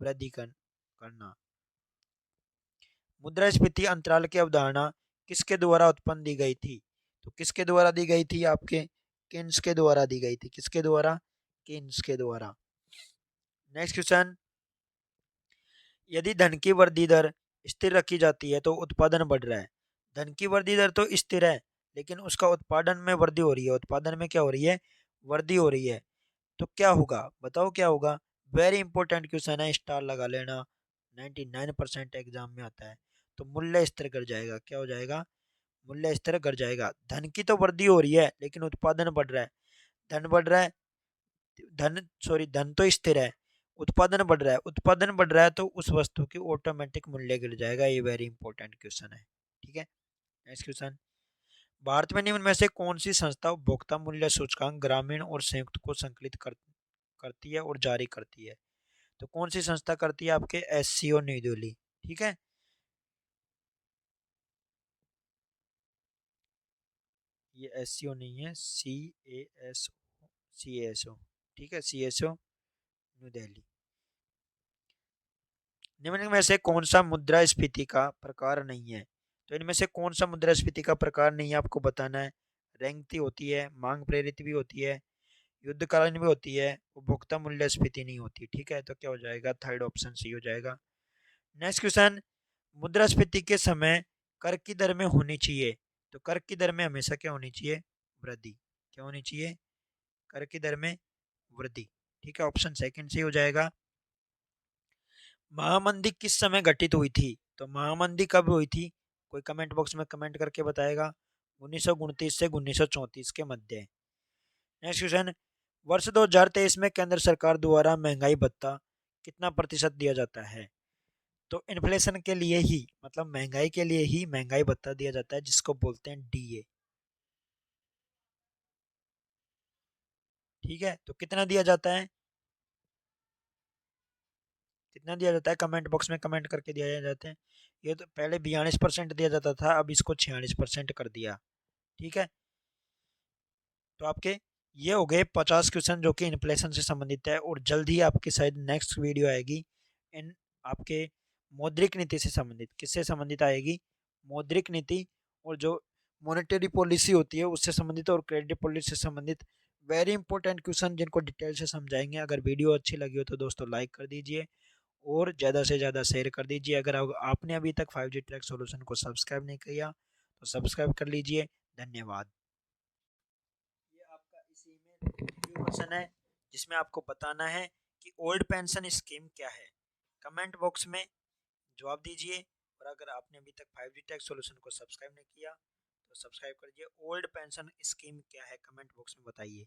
वृद्धि करना। मुद्रास्फीति अंतराल की अवधारणा किसके द्वारा उत्पन्न दी गई थी। तो किसके द्वारा दी गई थी, आपके केन्स के द्वारा दी गई थी। किसके द्वारा, केन्स के द्वारा। नेक्स्ट क्वेश्चन, यदि धन की वृद्धि दर स्थिर रखी जाती है तो उत्पादन बढ़ रहा है। धन की वृद्धि दर तो स्थिर है, लेकिन उसका उत्पादन में वृद्धि हो रही है। उत्पादन में क्या हो रही है, वृद्धि हो रही है। तो क्या होगा, बताओ क्या होगा। वेरी इंपॉर्टेंट क्वेश्चन है, स्टार लगा लेना, 99% एग्जाम में आता है। तो मूल्य स्तर गिर जाएगा। क्या हो जाएगा, मूल्य स्तर गिर जाएगा। धन की तो वृद्धि हो रही है, लेकिन उत्पादन बढ़ रहा है। धन बढ़ रहा है, धन तो स्थिर है, उत्पादन बढ़ रहा है। उत्पादन बढ़ रहा है तो उस वस्तु की ऑटोमेटिक मूल्य गिर जाएगा। ये वेरी इंपॉर्टेंट क्वेश्चन है, ठीक है। नेक्स्ट क्वेश्चन, भारत में निम्न में से कौन सी संस्था उपभोक्ता मूल्य सूचकांक ग्रामीण और संयुक्त को संकलित करती है और जारी करती है। तो कौन सी संस्था करती है, आपके एससीओ नई दिल्ली, ठीक है। ये एससीओ नहीं है, सीएसओ, ठीक है, सीएसओ न्यू दिल्ली। निम्न में से कौन सा मुद्रास्फीति का प्रकार नहीं है। तो इनमें से कौन सा मुद्रास्फीति का प्रकार नहीं है, आपको बताना है। रेंगती होती है, मांग प्रेरित भी होती है, युद्धकालीन भी होती है, उपभोक्ता मूल्यस्फीति नहीं होती, ठीक है। तो क्या हो जाएगा, थर्ड ऑप्शन सही हो जाएगा। नेक्स्ट क्वेश्चन, मुद्रास्फीति के समय कर की दर में होनी चाहिए। तो कर की दर में हमेशा क्या होनी चाहिए, वृद्धि। क्या होनी चाहिए, कर की दर में वृद्धि, ठीक है। ऑप्शन सेकंड सही हो जाएगा। महामंदी किस समय घटित हुई थी। तो महामंदी कब हुई थी, कोई कमेंट बॉक्स में कमेंट करके बताएगा। 1929 से 1934 के मध्य। नेक्स्ट क्वेश्चन, वर्ष 2023 में केंद्र सरकार द्वारा महंगाई भत्ता कितना प्रतिशत दिया जाता है। तो इन्फ्लेशन के लिए ही, मतलब महंगाई के लिए ही महंगाई भत्ता दिया जाता है, जिसको बोलते हैं डीए, ठीक है। तो कितना दिया जाता है, कितना दिया जाता है, कमेंट बॉक्स में कमेंट करके दिया जाता है। ये तो पहले 42% दिया जाता था, अब इसको 46% कर दिया, ठीक है। तो आपके ये हो गए 50 क्वेश्चन जो कि इन्फ्लेशन से संबंधित है, और जल्द ही आपकी शायद नेक्स्ट वीडियो आएगी इन आपके मौद्रिक नीति से संबंधित। किससे संबंधित आएगी? मौद्रिक नीति, और जो मॉनेटरी पॉलिसी होती है उससे संबंधित, और क्रेडिट पॉलिसी से संबंधित वेरी इंपॉर्टेंट क्वेश्चन जिनको डिटेल से समझाएंगे। अगर वीडियो अच्छी लगी हो तो दोस्तों लाइक कर दीजिए और ज़्यादा से ज़्यादा शेयर कर दीजिए। अगर आपने अभी तक 5G ट्रैक सॉल्यूशन को सब्सक्राइब नहीं किया तो सब्सक्राइब कर लीजिए। धन्यवाद। ये आपका इसी में रिव्यू क्वेश्चन है जिसमें आपको बताना है कि ओल्ड पेंशन स्कीम क्या है। कमेंट बॉक्स में जवाब दीजिए, और अगर आपने अभी तक 5G टेक सॉल्यूशन को सब्सक्राइब नहीं किया तो सब्सक्राइब करिए। ओल्ड पेंशन स्कीम क्या है, कमेंट बॉक्स में बताइए।